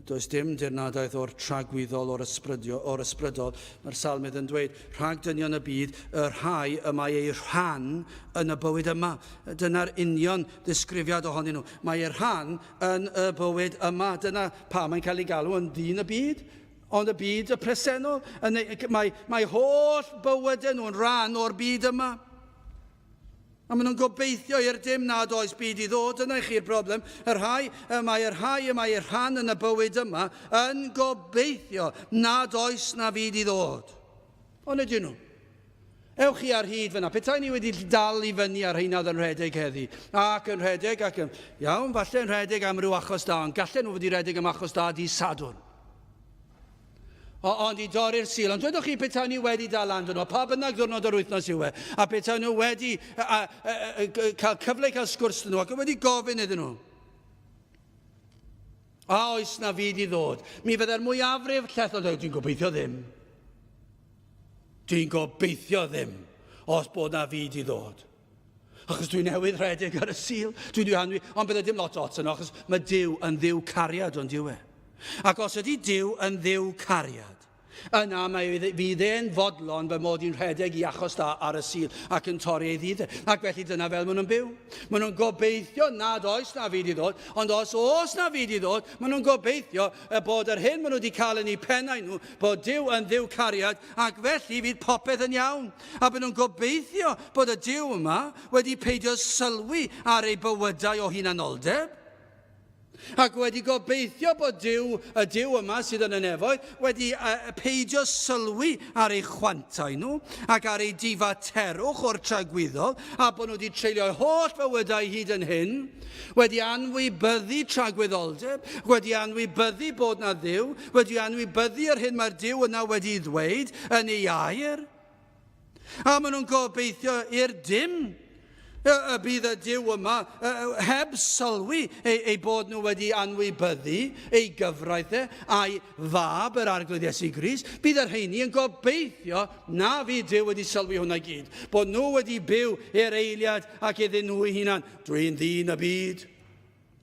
Does dim dirnadaeth o'r tragwyddol o'r ysbrydol. Mae'r salmydd yn dweud, rhag dynion y byd, y rhai y mae ei rhan yn y bywyd yma. Dyna'r union ddisgrifiad ohonyn nhw. Mae ei rhan yn y bywyd yma. Dyna pa mae'n cael ei galw yn ddyn y byd. Ond y byd y presennol. Mae holl bywydau nhw'n rhan o'r byd yma. A maen nhw'n gobeithio i'r dim nad oes byd i ddod. Dyna chi'r broblem. Mae'r rhan yn y bywyd yma yn gobeithio nad oes na fyd i ddod. Ond ydyn nhw. Ewch chi ar hyd fyna. Petai ni wedi dal i fyny ar hynna yn rhedeg heddi. Ac yn rhedeg ac yn... Iawn, falle yn rhedeg am ryw achos da. Ond gallen nhw wedi rhedeg am achos da di Sadwrn. Ond i dorri'r sil. Ond dwedwch chi petai ni wedi dal lan dyn nhw. Pa bynnag ddwrnod yr wythnos yw e. A petai nhw wedi cael cyfle i cael sgwrs dyn nhw. Ac wedi gofyn iddyn nhw. Oes na fyd i ddod. Mi fydda'r mwyafrif llethol. Dwi'n gobeithio ddim. Dwi'n gobeithio ddim. Os bod na fyd i ddod. Achos dwi'n newydd rhedeg ar y sil. Ond bydde dim lot o ots yno. Achos mae Duw yn ddiw cariad ond yw e. Ac os ydy Duw yn ddiw cariad, yna fydd e'n fodlon fy mod i'n rhedeg i achos da ar y sil ac yn torri ei ddydd. Ac felly dyna fel maen nhw'n byw. Maen nhw'n gobeithio nad oes na fyd i ddod, ond os na fyd i ddod, maen nhw'n gobeithio bod yr hyn maen nhw wedi cael yn eu pennau nhw, bod Duw yn ddiw cariad, ac felly fydd popeth yn iawn. A maen nhw'n gobeithio bod y Duw yma wedi peidio sylwi ar ei bywydau o hunanoldeb. Ac wedi gobeithio bod y Duw yma sydd yn y nefoedd wedi peidio sylwi ar eu chwantau nhw ac ar eu difaterwch o'r tragwyddol a bod nhw wedi treulio holl fywydau hyd yn hyn, wedi anwybyddu tragwyddoldeb, wedi anwybyddu bod na Dduw, wedi anwybyddu ar hyn mae'r Duw yna wedi ddweud yn ei air. A maen nhw'n gobeithio i'r dim y bydd y Duw yma heb sylwi ei bod nhw wedi anwybyddu ei gyfraithau a'i fab yr arglwydd Iesu Grist. Bydd yr rheini yn gobeithio na fydd Duw wedi sylwi hwnna gyd. Bod nhw wedi byw i'r eiliad ac iddyn nhw eu hunan. Dwi'n ddyn y byd.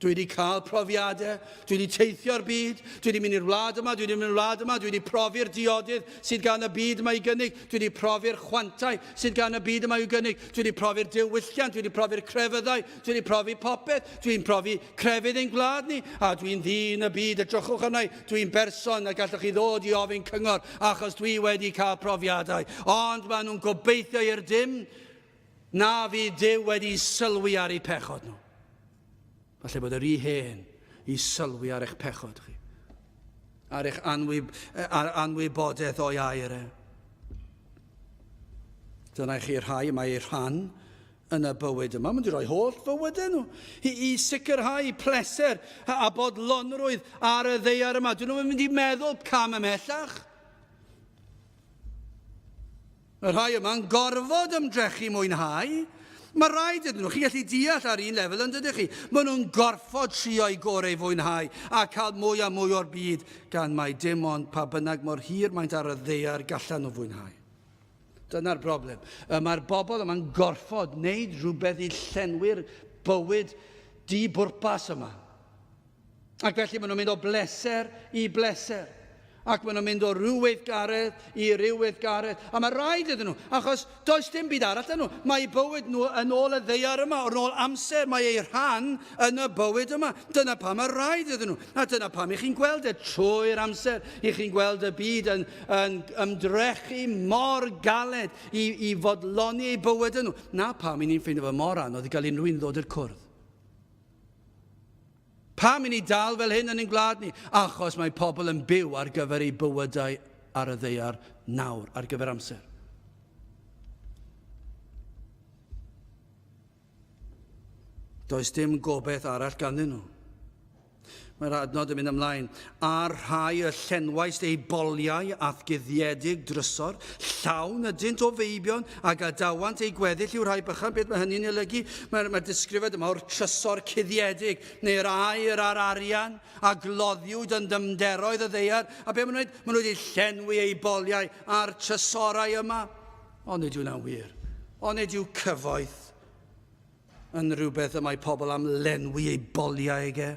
Dwi wedi cael profiadau, dwi wedi teithio'r byd, dwi wedi mynd i'r wlad yma, dwi wedi mynd i'r wlad yma, dwi wedi profi'r diodydd sydd gan y byd yma i gynnig, dwi wedi profi'r chwantau sydd gan y byd yma i gynnig, dwi wedi profi'r diwylliant, dwi wedi profi'r crefyddau, dwi wedi profi popeth, dwi'n profi crefydd ein gwlad ni, a dwi'n ddyn y byd, edrychwch arna i, dwi'n berson a gallwch chi ddod i ofyn cyngor achos dwi wedi cael profiadau. Ond maen nhw'n gobeithio i'r dim na fydd Duw wedi sylwi ar eu pechod nhw. Falle bod yr hen i sylwi ar eich pechod chi, ar eich anwybodaeth o'i air. Dyna chi rhai, mae eu rhan yn y bywyd yma. Mae'n rhoi holl fywydau nhw i sicrhau pleser a bodlonrwydd ar y ddaear yma. Dyn nhw'n mynd i meddwl cam ymhellach. Y rhai yma'n gorfod ymdrechu mwynhau. Mae rhaid iddyn nhw, chi gallu deall ar un lefel yn dydych chi. Maen nhw'n gorfod trio i gorau fwynhau a cael mwy a mwy o'r byd gan mai dim ond pa bynnag mor hir maent ar y ddaear gallan nhw fwynhau. Dyna'r broblem. Mae'r bobl yma'n gorfod wneud rhywbeth i llenwi'r bywyd di-bwrpas yma. Ac felly maen nhw'n mynd o bleser i bleser. Ac maen nhw'n mynd o ryw weithgaredd i ryw weithgaredd. A mae rhaid iddyn nhw, achos does dim byd arall yn nhw. Mae bywyd nhw yn ôl y ddaear yma, yn ôl amser, mae ei rhan yn y bywyd yma. Dyna pam mae rhaid iddyn nhw. A dyna pam i chi'n gweld trwy'r amser, i chi'n gweld y byd yn ymdrechu mor galed i fodloni ei bywyd yn nhw. Na pam i ni'n ffeindio fe mor anodd i gael unrhyw un ddod i'r cwrdd. Pam i ni dal fel hyn yn ein gwlad ni? Achos mae pobl yn byw ar gyfer eu bywydau ar y ddaear nawr, ar gyfer amser. Does dim gobeith arall ganddyn nhw. Mae'r adnod yn mynd ymlaen. A rhai y llenwais ei boliau athguddiedig drysor, llawn ydynt o feibion a gadawant ei gweddill i'w rhai bychan. Beth mae hynny'n olygu? Mae'r disgrifed yma o'r trysor cuddiedig, neu'r air a'r arian, a gloddiwyd yn dymderoedd y ddeiar. A beth maen nhw wedi llenwi ei boliau a'r trysorau yma? Ond nid yw'n wir. Ond nid yw cyfoeth yn rhywbeth y mae pobl am lenwi ei boliau ege.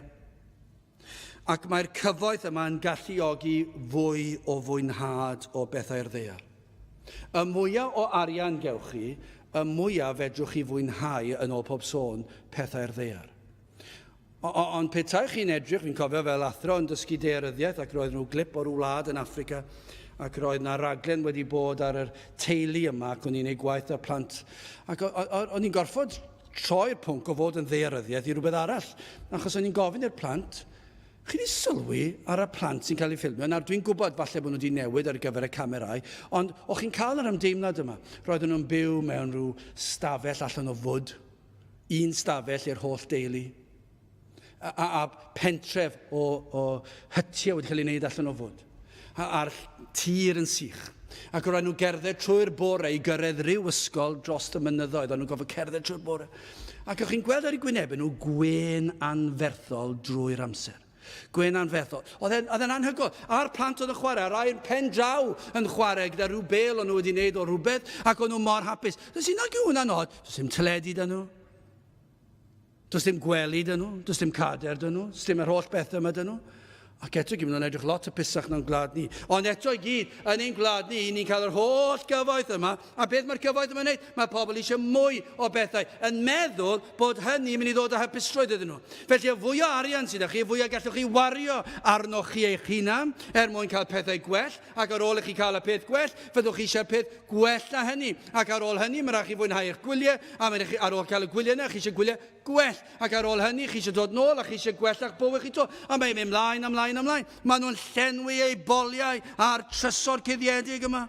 Ac mae'r cyfoeth yma yn galluogi fwy o fwynhad o bethau'r ddaear. Y mwyaf o arian gewch chi, y mwyaf fedrwch chi fwynhau yn ôl pob sôn pethau'r ddaear. Ond petai chi'n edrych, fi'n cofio fel athro yn dysgu daearyddiaeth, ac roedd nhw glip o'r wlad yn Affrica, ac roedd yna raglen wedi bod ar yr teulu yma, ac o'n i'n ei gwaith ar plant. Ac o'n i'n gorfod troi'r pwnc o fod yn daearyddiaeth i rhywbeth arall, achos o'n i'n gofyn i'r plant, chi wedi sylwi ar y plant sy'n cael ei ffilmio. Nawr, dwi'n gwybod falle bod nhw wedi newid ar gyfer y camerau, ond o'ch chi'n cael yr ymdeimlad yma. Roedden nhw'n byw mewn rhyw stafell allan o fwd, un stafell i'r holl deulu, a pentref o hytiau wedi cael ei wneud allan o fwd, a'r tir yn sych. Ac roedden nhw gerdded trwy'r bore i gyrraedd ryw ysgol dros y mynyddoedd, a nhw'n gofio cerdded trwy'r bore. Ac o'ch chi'n gweld ar eu gwynebau nhw gwên anferthol drwy'r amser. Gwyn anferthol. Oedd e'n anhygoel. A'r plant oedd yn chwarae, rhai'n pen draw yn chwarae gyda rhyw bel o'n nhw wedi wneud o rhywbeth, ac o'n nhw mor hapus. Does un ag yw'n anod? Does dim teledu dyn nhw. Does dim gwely dyn nhw. Does dim cader dyn nhw. Does dim yr holl beth yma dyn nhw. Ac eto gyd, nhw'n edrych lot o pisach na'n gwlad ni. Ond eto i gyd, yn ein gwlad ni, ni'n cael yr holl gyfoeth yma. A beth mae'r gyfoeth yma'n neud? Mae pobl eisiau mwy o bethau. Yn meddwl bod hynny'n mynd i ddod â hapusrwydd iddyn nhw. Felly, fwy o arian sydd â chi, fwy o gallwch chi wario arnoch chi eich hunan, mwyn cael pethau gwell. Ac ar ôl i chi cael y peth gwell, fyddwch chi eisiau peth gwell na hynny. Ac ar ôl hynny, mae rhaid chi fwynhau eich gwyliau. A ar ôl cael y gwyliau yna, chi eisiau gwyliau gwell. Ac ar ôl hynny, chi eisiau dod nôl a chi eisiau gwell a'ch bywyd chi to. A mae'n mynd ymlaen. Maen nhw'n llenwi eu boliau a'r trysor cuddiedig yma.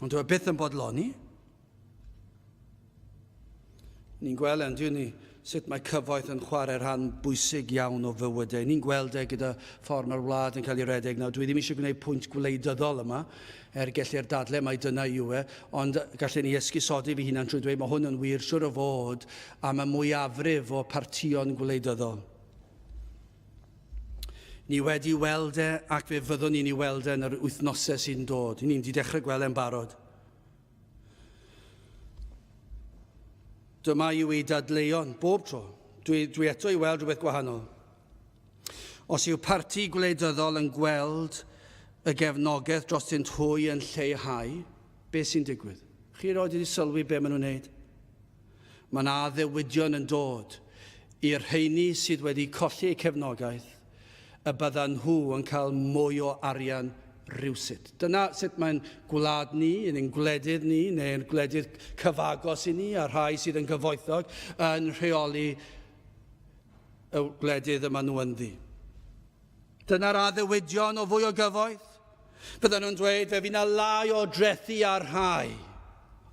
Ond dwi'n byth yn bodloni. Ni'n gweld yn diwn ni sut mae cyfoeth yn chwarae rhan bwysig iawn o fywydau. Ni'n gweld gyda ffordd mae'r wlad yn cael ei redeg. Nawr, dwi ddim eisiau gwneud pwynt gwleidyddol yma, gellir dadlau mai dyna yw ond gallwn ni esgusodi fi hunan trwy dweud mae hwn yn wir siwr o fod am y mwyafrif o partion gwleidyddol. Ni wedi weld ac fe fyddwn ni'n ei weld yn yr wythnosau sy'n dod. Ni'n di dechrau gweld e'n barod. Dyma yw ei dadleuon, bob tro. Dwi eto i weld rhywbeth gwahanol. Os yw parti gwleidyddol yn gweld y gefnogaeth dros ein hwy yn lleihau, beth sy'n digwydd? Chi roed wedi sylwi be maen nhw'n wneud? Mae yna ddewidion yn dod i'r rheini sydd wedi colli eu cefnogaeth, y byddan nhw yn cael mwy o arian rywsut. Dyna sut mae'n gwlad ni, yn gwledydd ni, neu'n gwledydd cyfagos i ni, a rhai sydd yn gyfoethog, yn rheoli y gwledydd yma nhw ynddi. Dyna'r addewidion o fwy o gyfoeth. Byddan nhw'n dweud, fe fydd na lai o drethu ar rhai.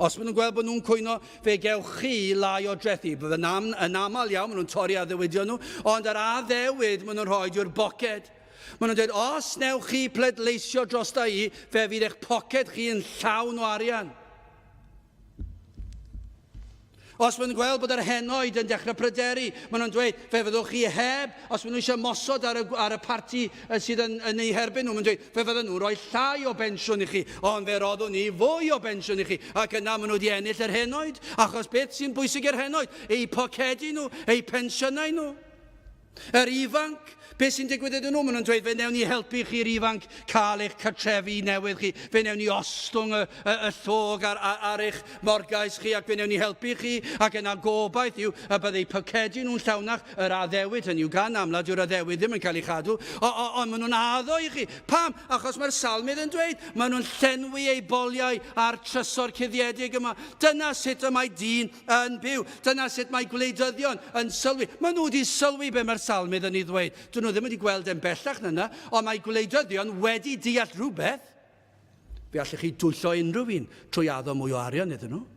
Os maen nhw'n gweld bod nhw'n cwyno, fe gewch chi lai o drethu. Bydda'n yn aml iawn, maen nhw'n torri addewidion nhw, ond yr addewid maen nhw'n rhoi i'r boced. Maen nhw'n dweud, os newch chi pleidleisio dros da i, fe fydd eich poced chi yn llawn o arian. Os maen nhw'n gweld bod yr henoed yn dechrau pryderu, maen nhw'n dweud, fe fyddwch chi heb, os maen nhw eisiau mosod ar y parti sydd yn ei herbyn nhw, maen nhw'n dweud, fe fydden nhw'n rhoi llai o bensiwn i chi, ond fe roddwn ni fwy o bensiwn i chi, ac yna maen nhw wedi ennill yr henoed, achos beth sy'n bwysig i'r henoed? Eu pocedi nhw, eu pensiynau nhw. Yr ifanc, beth sy'n digwydd iddyn nhw? Maen nhw'n dweud, fe newn ni helpu chi'r ifanc cael eich cartrefi newydd chi. Fe newn ni ostwng y llog ar eich morgais chi, ac fe newn ni helpu chi, ac yna gobaith yw y byddai pocedi nhw'n llawnach yr addewid. Hynny yw gan amlad yw'r addewid ddim yn cael ei chadw, ond maen nhw'n addo i chi. Pam? Achos mae'r salmydd yn dweud, maen nhw'n llenwi eu boliau a'r trysor cuddiedig yma. Dyna sut y mae dyn yn byw. Dyna sut mae gwleidyddion yn sylwi. Maen nhw wedi sylwi be mae'r salmydd yn ei ddweud. Dyn nhw ddim wedi gweld yn bellach na, ond mae gwleidyddion wedi deall rhywbeth. Fe allech chi dwyllo unrhyw un trwy addo mwy o arian iddyn nhw.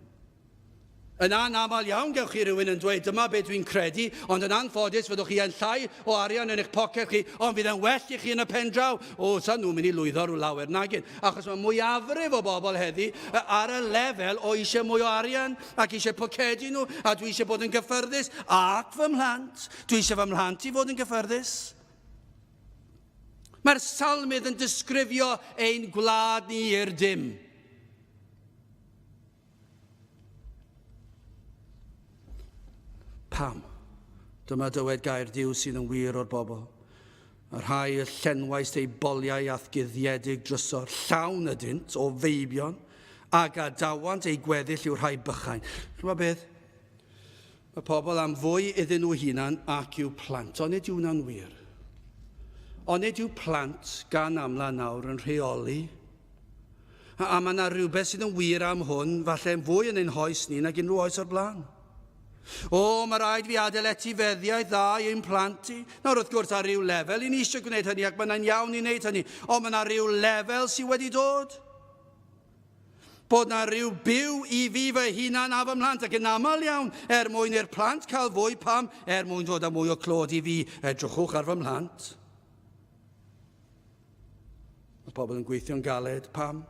Yn anaml iawn gewch chi rhywun yn dweud, dyma beth dwi'n credu, ond yn anffodus fyddwch chi yn llai o arian yn eich poced chi, ond fydd yn well i chi yn y pen draw. Sa'n nhw'n mynd i lwyddo rhyw lawer nagyn. Achos mae mwyafrif o bobl heddi ar y lefel o eisiau mwy o arian ac eisiau pocedi nhw, a dwi eisiau bod yn gyffyrddus ac fy mhlant. Dwi eisiau fy mhlant i fod yn gyffyrddus. Mae'r salmydd yn disgrifio ein gwlad ni i'r dim. Pam? Dyma dywed gair Duw sydd yn wir o'r bobl. A rhai y llenwais eu boliau ath guddiedig drysor, llawn ydynt o feibion, ac a dawant eu gweddill yw rhai bychain. Rwy'n beth? Mae pobl am fwy iddyn nhw hunan ac yw plant. Ond nid yw hwnna'n wir. Ond nid yw plant gan amla nawr yn rheoli. A mae yna rhywbeth sydd yn wir am hwn, falle fwy yn ein hoes ni nag unrhyw oes o'r blaen. Mae rhaid fi adael etifeddiaeth dda i'n plant i. Nawr wrth gwrs ar ryw lefel, i ni eisiau gwneud hynny, ac mae'n iawn i wneud hynny. Ond mae yna ryw lefel sydd wedi dod. Bod yna ryw byw i fi fy hunan a fy mhlant, ac yn aml iawn, mwyn i'r plant cael fwy pam, mwyn dod â mwy o clod i fi, edrychwch ar fy mhlant. Mae pobl yn gweithio'n galed, pam?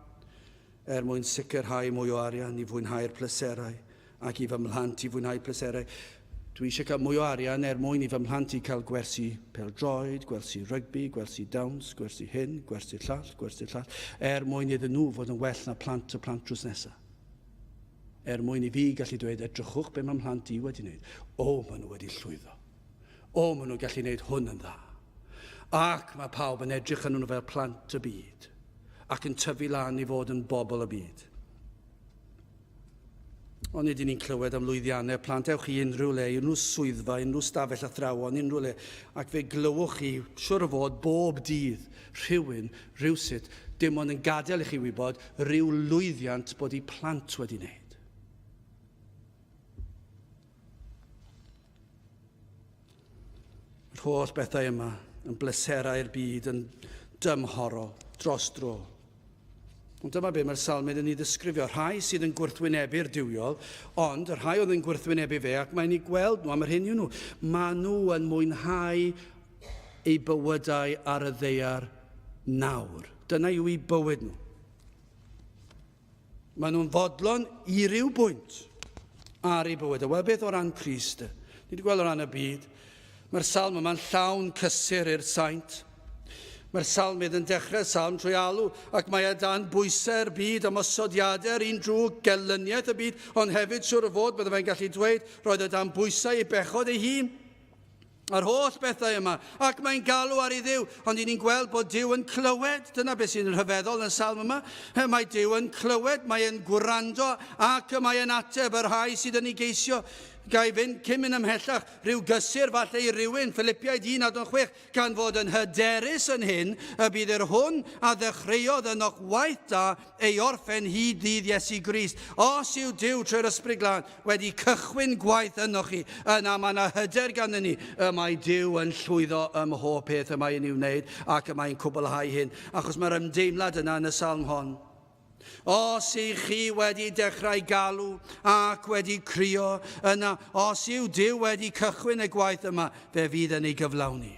Mwyn sicrhau mwy o arian i fwynhau'r pleserau, ac i fy mhlant i fwynhau pleserau. Dwi eisiau cael mwy o arian mwyn i fy mhlant i cael gwersi pêl-droed, gwersi rygbi, gwersi dawns, gwersi hyn, gwersi llall, mwyn iddyn nhw fod yn well na plant o plant drws nesaf. Mwyn i fi gallu dweud, edrychwch be mae mhlant i wedi wneud. Maen nhw wedi llwyddo. Maen nhw'n gallu wneud hwn yn dda. Ac mae pawb yn edrych yn nhw fel plant y byd, ac yn tyfu lan i fod yn bobl y byd. Ond nid ni'n clywed am lwyddiannau plant. Ewch chi unrhyw le, unrhyw swyddfa, unrhyw stafell athrawon, unrhyw le, ac fe glywch chi, siwr o fod, bob dydd, rhywun, rhywsut, dim ond yn gadael i chi wybod, rhyw lwyddiant bod ei plant wedi wneud. Yr holl bethau yma yn bleserau'r byd, yn dymhoro, dros dro. Ond dyma be mae'r salmyd yn ei ddisgrifio. Rhai sydd yn gwrthwynebu'r diwiol, ond y rhai oedd yn gwrthwynebu fe, ac mae'n ei gweld nhw am yr hyn yw nhw. Maen nhw yn mwynhau eu bywydau ar y ddaear nawr. Dyna yw eu bywyd nhw. Maen nhw'n fodlon i ryw bwynt ar eu bywydau. Wel, beth o ran Crist? Ni wedi gweld o ran y byd. Mae'r salm yma'n llawn cysur i'r saint. Mae'r salmydd yn dechrau salm trwy alw, ac mae dan bwysau'r byd am osodiadau'r un drwy gelyniaeth y byd, ond hefyd siwr o fod, bydde fe'n gallu dweud, roedd y dan bwysau i bechod ei hun. Yr holl bethau yma, ac mae'n galw ar ei Dduw, ond ni'n gweld bod Duw yn clywed. Dyna beth sy'n rhyfeddol yn y salm yma. Mae Duw yn clywed, mae'n gwrando, ac mae'n ateb yr rhai sydd yn ei geisio. Gai fynd cyn mynd ymhellach, rhyw gysur falle i rywun, Philippiaid 1:6, gan fod yn hyderus yn hyn, y bydd yr hwn a ddechreuodd yn o'ch waith da ei orffen hyd ddydd Iesu Grist. Os yw Duw trwy'r Ysbryd Glân wedi cychwyn gwaith ynoch chi, yna mae yna hyder gan ni, mae Duw yn llwyddo ym mhob peth y mae yn i'w wneud, ac y mae'n cwblhau hyn, achos mae'r ymdeimlad yna yn y salm hon. Os yw chi wedi dechrau galw ac wedi crio, yna os yw Duw wedi cychwyn y gwaith yma, fe fydd yn ei gyflawni.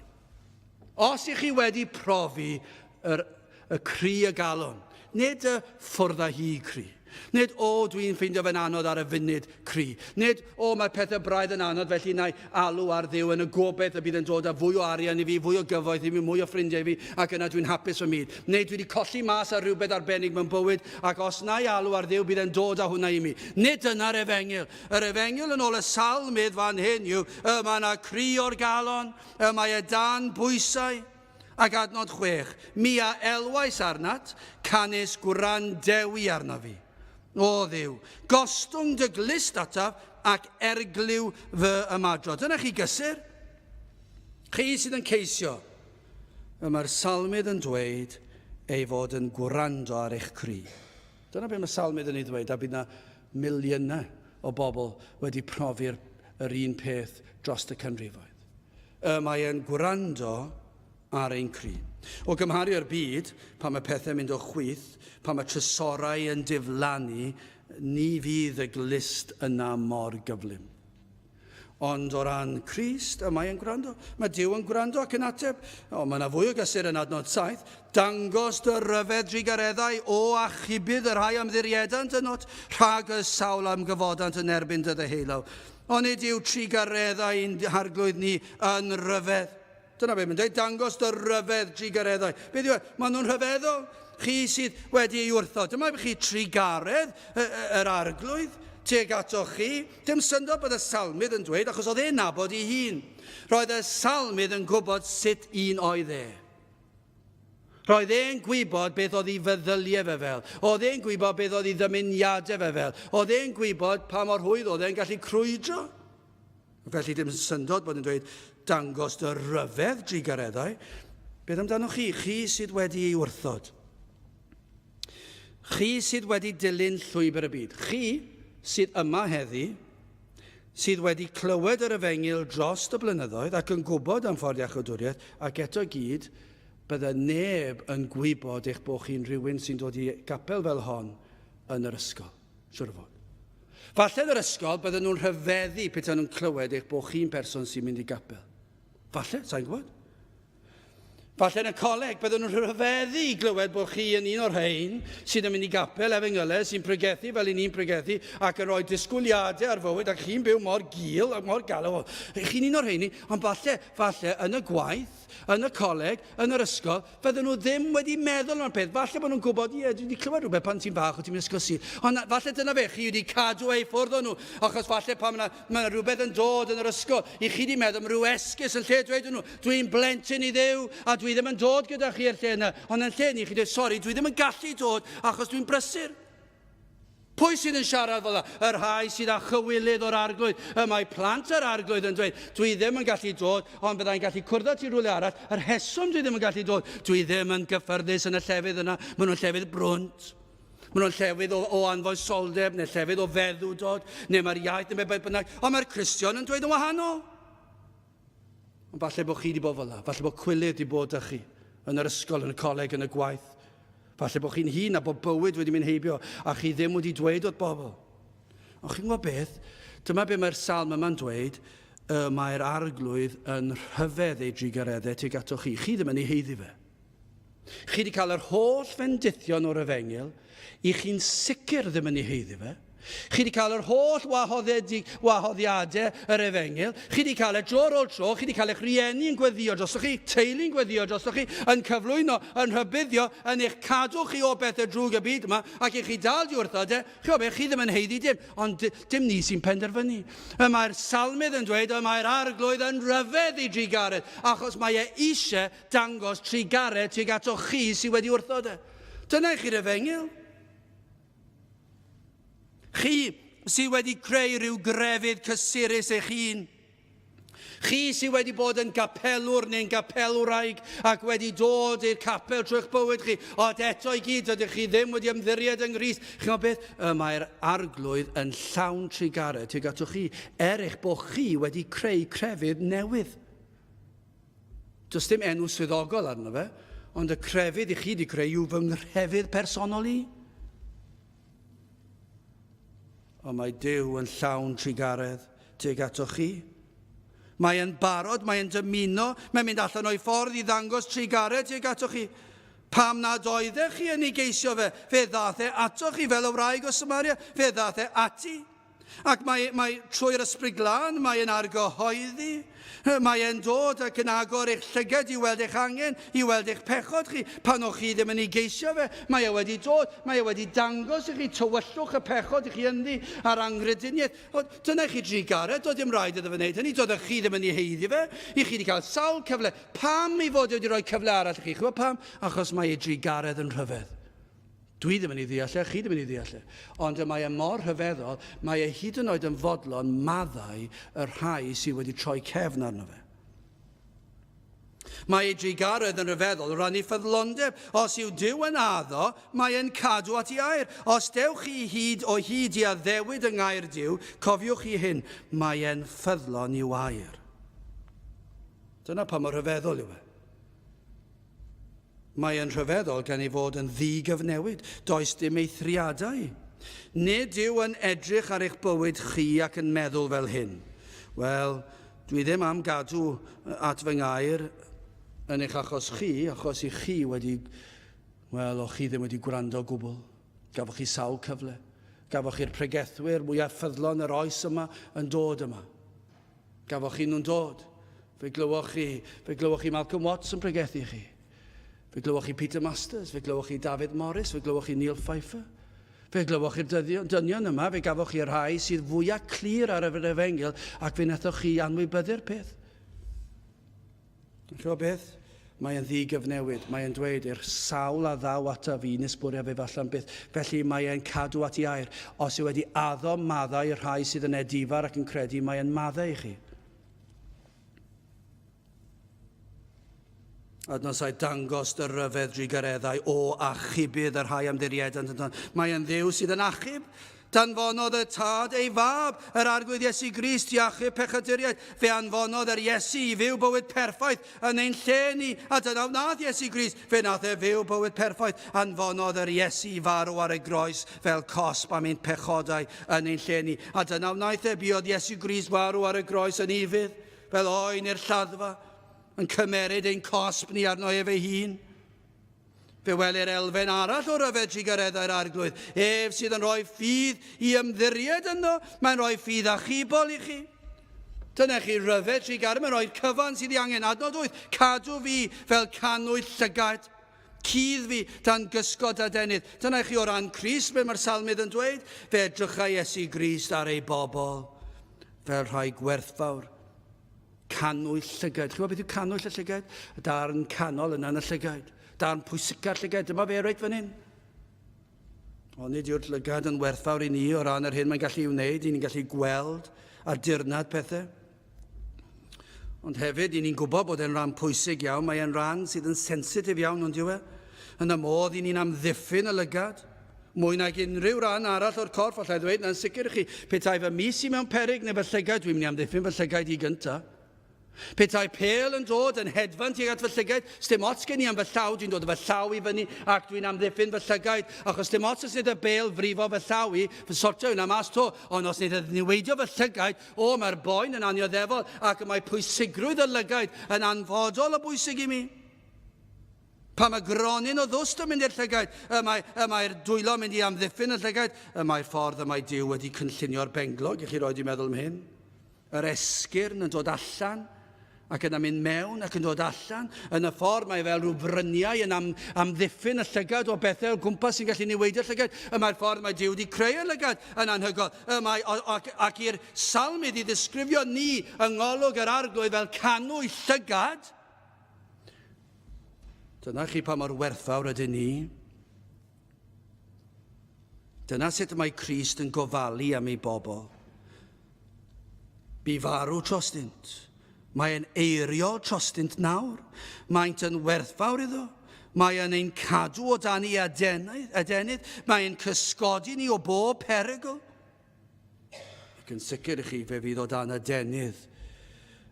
Os yw chi wedi profi y cri y galon, nid y ffwrdd â hi cri. Nid dwi'n ffeindio fe'n anodd ar y funud cri. Nid mae pethau braidd yn anodd, felly na i alw ar Dduw yn y gobeith y bydd yn dod â fwy o arian i fi, fwy o gyfoeth i fi, mwy o ffrindiau i fi, ac yna dwi'n hapus fy myd. Neu dwi wedi colli mas ar rhywbeth arbennig mewn bywyd, ac os na i alw ar Dduw bydd yn dod â hwnna i mi. Nid yna'r efengil. Yr efengil yn ôl y salmydd fan hyn yw, mae yna cri o'r galon, mae dan bwysau. Ac adnod 6, mi a elwais arnat, canis gwrandewi arna fi. O Dduw, gostwng dy glist ataf ac erglyw fy ymadro. Dyna chi gysur. Chi sydd yn ceisio. Mae'r salmydd yn dweud ei fod yn gwrando ar eich cri. Dyna beth mae salmydd yn ei ddweud, a bydd yna miliynau o bobl wedi profi'r un peth dros y canrifoedd. Mae e'n gwrando ar ein cri. O gymharu'r byd, pan mae pethau mynd o chwith, pan mae trysorau yn diflannu, ni fydd y glist yna mor gyflym. Ond o ran Crist, mae e'n gwrando. Mae Duw yn gwrando ac yn ateb. Mae yna fwy o gysur yn adnod 7. Dangos dy ryfedd drigareddau o achubydd yr rhai amddiriedant yn not, rhag y sawl am gyfodant yn erbyn dy ddeheulaw. Ond nid yw trigareddau ein harglwydd ni yn ryfedd. Dyna beth mae'n dweud, dangos dy ryfedd trigareddau. Beth yw e? Maen nhw'n rhyfeddol. Chi sydd wedi ei wrthod. Dyma chi trigaredd yr arglwydd tuag ato chi. Dim syndod bod y salmydd yn dweud, achos oedd e'n nabod ei hun. Roedd y salmydd yn gwybod sut un oedd e. Roedd e'n gwybod beth oedd ei feddyliau fe fel. Oedd e'n gwybod beth oedd ei ddymuniadau fe fel. Oedd e'n gwybod pa mor hwydd oedd e'n gallu crwydro. Felly dim syndod bod yn dweud dangos dy ryfedd drigareddau. Beth amdano chi? Chi sydd wedi ei wrthod. Chi sydd wedi dilyn llwybr y byd. Chi sydd yma heddi, sydd wedi clywed yr efengil dros y blynyddoedd ac yn gwybod am ffordd iachawdwriaeth, ac eto gyd, bydde neb yn gwybod eich bod chi'n rhywun sy'n dod i gapel fel hon yn yr ysgol. Siwr o fod. Falle yn yr ysgol bydden nhw'n rhyfeddu peth nhw'n clywed eich bod chi'n person sy'n mynd i gapel. Falle, sa'n gwybod? Falle yn y coleg, byddwn nhw'n rhyfeddu i glywed bod chi yn un o'r rhain sydd yn mynd i gapel Efengylau, sy'n pregethu fel i ni'n pregethu, ac yn rhoi disgwyliadau ar fywyd, ac chi'n byw mor gul ac mor galw. Chi'n un o'r rhain, ond falle yn y gwaith, yn y coleg, yn yr ysgol, fydden nhw ddim wedi meddwl am y peth. Falle bod nhw'n gwybod, dwi wedi clywed rhywbeth pan ti'n bach o ti'n mynd ysgosi. Ond falle dyna fe, chi wedi cadw ei ffwrdd o nhw. Achos falle pan mae rhywbeth yn dod yn yr ysgol, i chi wedi meddwl am rhyw esgus yn lle dweud nhw, dwi'n blentyn i Dduw, a dwi ddim yn dod gyda chi i'r lle yna. Ond yn lle ni, chi dweud, sori, dwi ddim yn gallu dod achos dwi'n brysur. Pwy sydd yn siarad fel yna? Yr rhai sydd â chywilydd o'r arglwydd. Mae plant yr arglwydd yn dweud, dwi ddim yn gallu dod, ond byddai'n gallu cwrdd ati rhywle arall. Yr heswm dwi ddim yn gallu dod, dwi ddim yn gyffyrddus yn y llefydd yna. Maen nhw'n llefydd brwnt. Maen nhw'n llefydd o anfoesoldeb, neu llefydd o feddw dod, neu mae'r iaith yn beth bynnag. Ond mae'r Cristion yn dweud yn wahanol. Ond falle bod chi wedi bod fel yna. Falle bod cwilydd wedi bod â chi yn yr ysgol, yn y coleg, yn y gwaith. Falle bod chi'n hyn a bod bywyd wedi mynd heibio a chi ddim wedi dweud o'r bobl. Ond chi'n gwybod beth? Dyma be mae'r salm yma'n dweud, mae'r arglwydd yn rhyfedd ei drigareddau tuag ato chi. Chi ddim yn ei heiddi fe. Chi wedi cael yr holl fendithion o'r Efengyl, i chi'n sicr ddim yn ei heiddi fe. Chi wedi cael yr holl wahoddiadau yr Efengyl. Chi wedi cael y dro ar ôl tro. Chi wedi cael eich rieni yn gweddio drosoch chi, teulu'n gweddio drosoch chi, yn cyflwyno, yn rhybuddio, yn eich cadw chi o beth y drwg y byd yma, ac i chi dal di wrthod chi ddim yn heiddi dim, ond dim ni sy'n penderfynu. Mae'r salmydd yn dweud, mae'r arglwydd yn rhyfedd i drigared, achos mae eisiau dangos trigared tuag ato chi sydd wedi wrthod. Dyna chi'r Efengyl. Chi sydd wedi creu rhyw grefydd cysurus eich hun. Chi sydd wedi bod yn gapelwr neu'n gapelwraig ac wedi dod i'r capel trwy'ch bywyd chi. Ond eto i gyd ydych chi ddim wedi ymddiried yng Nghrist. Chi'n gwybod beth? Mae'r arglwydd yn llawn trigared tuag ato chi. Eich bod chi wedi creu crefydd newydd. Does dim enw swyddogol arno fe, ond y crefydd i chi wedi creu yw fy ngrefydd personol i. Ond mae Duw yn llawn trigaredd tuag ato chi. Mae e'n barod, mae e'n dymuno, mae'n mynd allan o'i ffordd i ddangos trigaredd tuag ato chi. Pam nad oeddech chi yn ei geisio fe, fe ddath e ato chi fel o wraig o Samaria, fe ddath e ati. Ac mae trwy'r ysbryd glân, mae e'n argyhoeddi. Mae e'n dod ac yn agor eich llygad i weld eich angen, i weld eich pechod chi. Pan o'ch chi ddim yn ei geisio fe, mae e wedi dod, mae e wedi dangos i chi, tywyllwch y pechod i chi ynddi ar angrydiniaeth. Dyna chi drigared, doedd dim rhaid iddo fe wneud hynny, doedd chi ddim yn ei heiddi fe, i chi wedi cael sawl cyfle. Pam i fod wedi rhoi cyfle arall i chi? Chwa pam? Achos mae ei drigared yn rhyfedd. Dwi ddim yn ei ddeall, chi ddim yn ei ddeall. Ond mae e mor rhyfeddol, mae e hyd yn oed yn fodlon maddau y rhai sydd wedi troi cefn arno fe. Mae ei drigaredd yn rhyfeddol rhan i ffyddlondeb. Os yw Duw yn addo, mae e'n cadw at ei air. Os dewch chi hyd i addewid yng ngair Duw, cofiwch chi hyn, mae e'n ffyddlon i'w air. Dyna pa mor rhyfeddol yw e. Mae e'n rhyfeddol gan ei fod yn ddigyfnewid. Does dim eithriadau. Nid yw yn edrych ar eich bywyd chi ac yn meddwl fel hyn. Wel, dwi ddim am gadw at fy ngair yn eich achos i chi wedi, wel, o'ch chi ddim wedi gwrando o gwbl. Gafoch chi sawl cyfle. Gafoch chi'r pregethwyr mwyaf ffyddlon yr oes yma yn dod yma. Gafoch chi nhw'n dod. Fe glywoch chi Malcolm Watts yn pregethu chi. Fe glywoch chi Peter Masters, fe glywoch chi David Morris, fe glywoch chi Neil Pfeiffer. Fe glywoch chi'r dynion yma, fe gafoch chi'r rhai sydd fwyaf clir ar y Efengyl ac fe nethoch chi anwybyddu'r peth. Chi'n gwybod beth? Mae e'n ddigyfnewid, mae e'n dweud i'r sawl a ddaw ataf i nesbwrio fe falle'n byth. Felly mae e'n cadw at ei air. Os yw wedi addo maddau i'r rhai sydd yn edifar ac yn credu, mae e'n maddau i chi. Adnosau dangos dy ryfedd drigareddau o achubydd yr rhai amddiriedant. Mae e'n Dduw sydd yn achub. Danfonodd y tad ei fab, yr arglwydd Iesu Grist i achub pechaduriaid. Fe anfonodd yr Iesu i fyw bywyd perffaith yn ein lle ni. A dyna wnaeth Iesu Grist, fe nath e fyw bywyd perffaith. Anfonodd yr Iesu i farw ar y groes fel cosb am ein pechodau yn ein lle ni. A dyna wnaeth e buodd Iesu Grist farw ar y groes yn ifydd, fel oen i'r lladdfa. yn cymeryd ein cosb ni arno e fe hun. Fe welir elfen arall o ryfed i gyrraedd arglwydd. Ef sydd yn rhoi ffydd i ymddiried yno, mae'n rhoi ffydd achubol i chi. Dyna chi ryfed i gyrraedd, mae'n rhoi cyfan sydd i angen adnod 8. Cadw fi fel canwyll llygad. Cudd fi dan gysgod a denydd. Dyna chi o ran Crist, be mae'r salmydd yn dweud. Fe edrychai Iesu Grist ar ei bobl fel rhai gwerthfawr. Canwyll llygad. Chi'n gwybod beth yw canwyll y llygad? Y darn canol yna yn y llygad. Darn pwysica'r llygad. Dyma fe reit fan hyn. Ond nid yw'r llygad yn werthfawr i ni o ran yr hyn mae'n gallu ei wneud, i ni'n gallu gweld a dirnad pethau. Ond hefyd, i ni'n gwybod bod e'n rhan pwysig iawn, mae e'n rhan sydd yn sensitif iawn, ond yw e? Yn y modd i ni'n amddiffyn y lygad. Mwy nag unrhyw ran arall o'r corff, allai ddweud, na'n sicr i chi, petai fy mis i mewn peryg neu fy llygad, dwi'n mynd i amddiffyn fy llygad i gyntaf. Petai pel yn dod yn hedfan tuag at fy llygad, sdim ots gen i am fy llaw, dwi'n dod o fy llaw i fyny ac dwi'n amddiffyn fy llygad, achos dim ots os nid y bel frifo fy llaw i, fy sortio yna mas to, ond os nid y niweidio fy llygad, mae'r boen yn anioddefol ac mae pwysigrwydd y lygad yn anfodol o bwysig i mi. Pa mae gronyn o ddwst yn mynd i'r llygad, mae'r dwylo mynd i amddiffyn y llygad, mae'r ffordd y mae Duw wedi cynllunio'r benglog, i chi roed i meddwl am hyn. Yr esgyrn yn dod allan, ac yna mynd mewn ac yn dod allan, yn y ffordd mae fel rhyw bryniau yn amddiffyn y llygad o bethau o gwmpas sy'n gallu niweidio llygad. Mae'r ffordd mae Duw wedi creu y lygad yn anhygoel. Ac i'r salmydd i ddisgrifio ni yng ngolwg yr arglwydd fel canwyll llygad, dyna chi pa mor werthfawr ydyn ni. Dyna sut mae Crist yn gofalu am ei bobl. Bu farw trostynt. Mae'n eiriol trostynt nawr. Maent yn werthfawr iddo. Mae'n ein cadw o dan ei adenydd. Mae'n cysgodi ni o bob perygl. Ac yn sicr i chi fe fydd o dan adenydd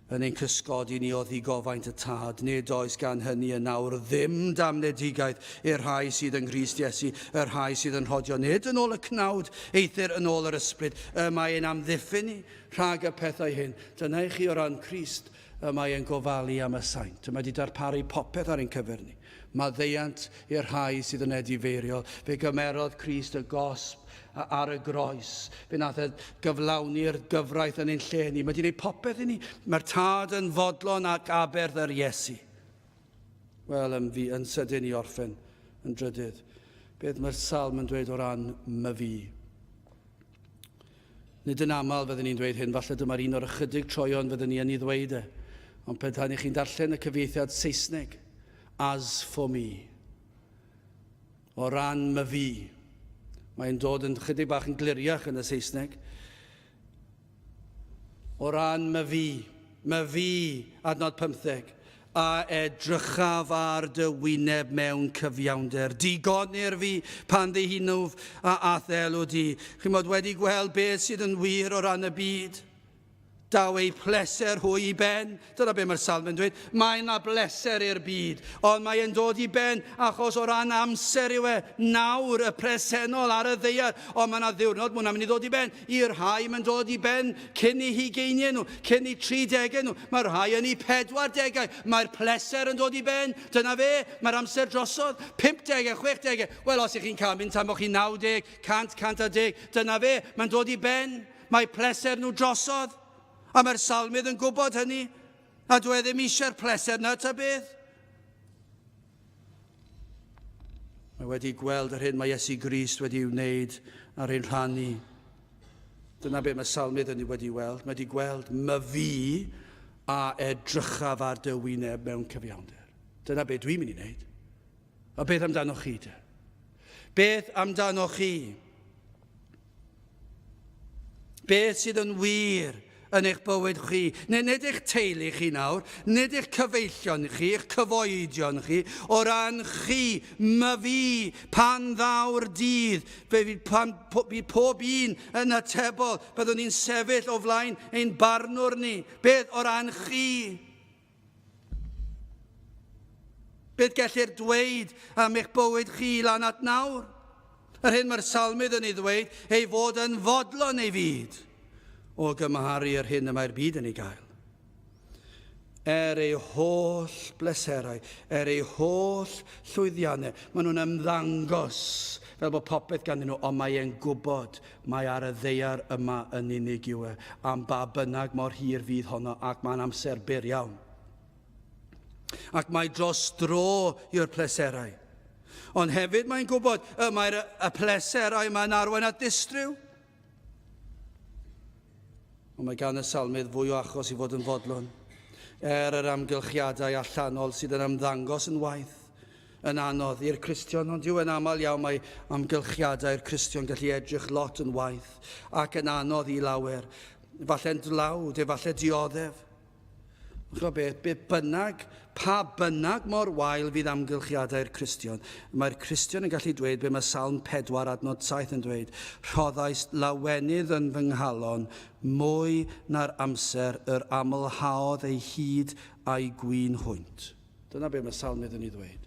yn ein cysgodi ni o ddigofaint y tad. Nid oes gan hynny yn nawr ddim damnedigaeth i'r rhai sydd yng Nghrist Iesu, y rhai sydd yn hodio nid yn ôl y cnawd, eithyr yn ôl yr ysbryd. Mae'n amddiffyn ni rhag y pethau hyn. Dyna i chi o ran Crist, mae'n gofalu am y saint. Mae wedi darparu popeth ar ein cyfer ni. Maddeuant i'r rhai sydd yn edifeiriol. Fe gymerodd Crist y gosb ar y groes. Fe nath e gyflawni'r gyfraith yn ein lle ni. Mae wedi gwneud popeth i ni. Mae'r tad yn fodlon ac aberth yr Iesu. Wel, yn sydyn i orffen yn drydydd. Beth mae'r salm yn dweud o ran my fi. Nid yn aml fyddwn ni'n dweud hyn, falle dyma'r un o'r ychydig troion fyddwn ni yn ei ddweud e. Ond petai ni chi'n darllen y cyfieithiad Saesneg, as for me. O ran my fi. Mae'n dod yn chydig bach yn gliriach yn y Saesneg. O ran my fi, adnod 15. A edrychaf ar dy wyneb mewn cyfiawnder. Digonir fi pan ddihinwf a athelw di. Chi'n modd wedi gweld beth sydd yn wir o ran y byd. Daw ei pleser hwy i ben. Dyna be mae'r salm yn dweud. Mae yna bleser i'r byd. Ond mae'n dod i ben achos o ran amser yw e. Nawr y presennol ar y ddeiar. Ond mae yna ddiwrnod mwyn mynd i ddod i ben. I'r rhai mae'n dod i ben cyn i 20 nhw, cyn i 30 nhw. Mae'r rhai yn i 40. Mae'r pleser yn dod i ben. Dyna fe. Mae'r amser drosodd. 50, 60. Wel, os ych chi'n cael mynd tan bod chi'n 90, 100, 110. Dyna fe. Mae'n dod i ben. Mae pleser nhw drosodd. A mae'r salmydd yn gwybod hynny. A dwi ddim eisiau'r pleser na ta beth. Mae wedi gweld yr hyn mae Iesu Grist wedi wneud ar ein rhannu. Dyna be mae salmydd yn wedi weld. Mae wedi gweld my fi a edrychaf ar dy wyneb mewn cyfiawnder. Dyna be dwi'n mynd i wneud. A beth amdano chi te? Beth amdano chi? Beth sydd yn wir yn eich bywyd chi, nid eich teulu chi nawr, nid eich cyfeillion chi, eich cyfoedion chi, o ran chi, my fi, pan ddawr dydd, bydd pob un yn atebol, byddwn ni'n sefyll o flaen ein barnwr ni, beth o ran chi. Beth gellir dweud am eich bywyd chi lan at nawr? Yr hyn mae'r salmydd yn ei ddweud, ei fod yn fodlon ei fyd. O gymharu yr hyn y mae'r byd yn ei gael. ei holl bleserau, ei holl llwyddiannau. Maen nhw'n ymddangos fel bod popeth ganddyn nhw, ond mae e'n gwybod mae ar y ddeiar yma yn unig yw am ba bynnag mor hir fydd honno, ac mae'n amser byr iawn. Ac mae dros dro i'r pleserau. Ond hefyd mae'n gwybod mae'r pleserau yma'n arwain at distryw. Ond mae gan y salmydd fwy o achos i fod yn fodlon. Yr amgylchiadau allanol sydd yn ymddangos yn waith, yn anodd i'r Cristion, ond yw yn aml iawn mae amgylchiadau'r Cristion gallu edrych lot yn waith ac yn anodd i lawer, falle'n dlawd, efallai dioddef. Beth bynnag, pa bynnag mor wael fydd amgylchiadau'r Cristion. Mae'r Cristion yn gallu dweud be mae Salm 4 adnod 7 yn dweud, rhoddais lawenydd yn fy nghalon mwy na'r amser yr amlhaodd ei hyd a'i gwyn hwynt. Dyna be mae Salmydd yn ei ddweud.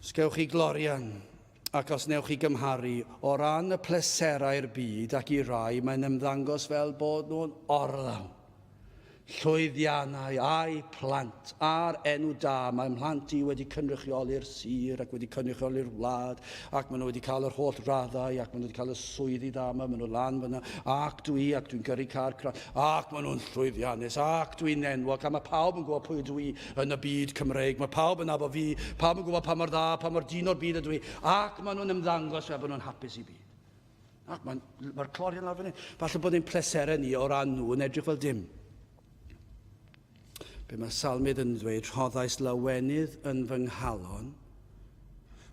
Os gewch chi glorian, ac os newch chi gymharu, o ran y pleserau'r byd ac i rai, mae'n ymddangos fel bod nhw'n orlawn. Llwyddiannau a'i plant a'r enw da. Mae mhlant i wedi cynrychioli'r sir ac wedi cynrychioli'r wlad, ac maen nhw wedi cael yr holl raddau, ac maen nhw wedi cael y swyddi da yma, maen nhw lan fyna, ac dwi'n gyrru car cra, ac maen nhw'n llwyddiannus, ac dwi'n enwog, a mae pawb yn gwybod pwy ydw i yn y byd Cymreig, mae pawb yn nabod fi, pawb yn gwybod pa mor dda, pa mor dyn o'r byd ydw i, ac maen nhw'n ymddangos fel bod nhw'n hapus i byd. Ac mae'r clorian lawr fan hyn, falle bod ein pleserau ni o ran nhw yn edrych fel dim. Be mae Salmydd yn dweud, rhoddais lawenydd yn fy nghalon,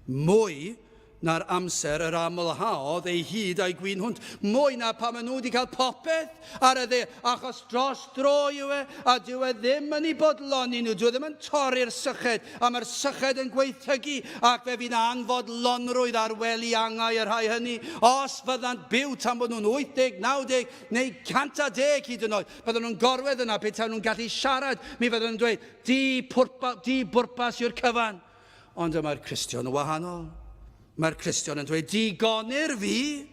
mwy na'r amser yr amlhaodd ei hyd a'i gwyn hwnt. Mwy na pan maen nhw wedi cael popeth ar y dde, achos dros dro yw a dyw ddim yn ei bodloni nhw, dyw ddim yn torri'r syched, a mae'r syched yn gweithygu, ac fe fydd anfodlonrwydd ar wely angau y rhai hynny. Os fyddant byw tan bod nhw'n 80, 90 neu 110 hyd yn oed, bydden nhw'n gorwedd yna, beth nhw'n gallu siarad, mi fydden nhw'n dweud, di bwrpas yw'r cyfan. Ond yma'r Cristion yn wahanol. Mae'r Cristion yn dweud, digonir fi,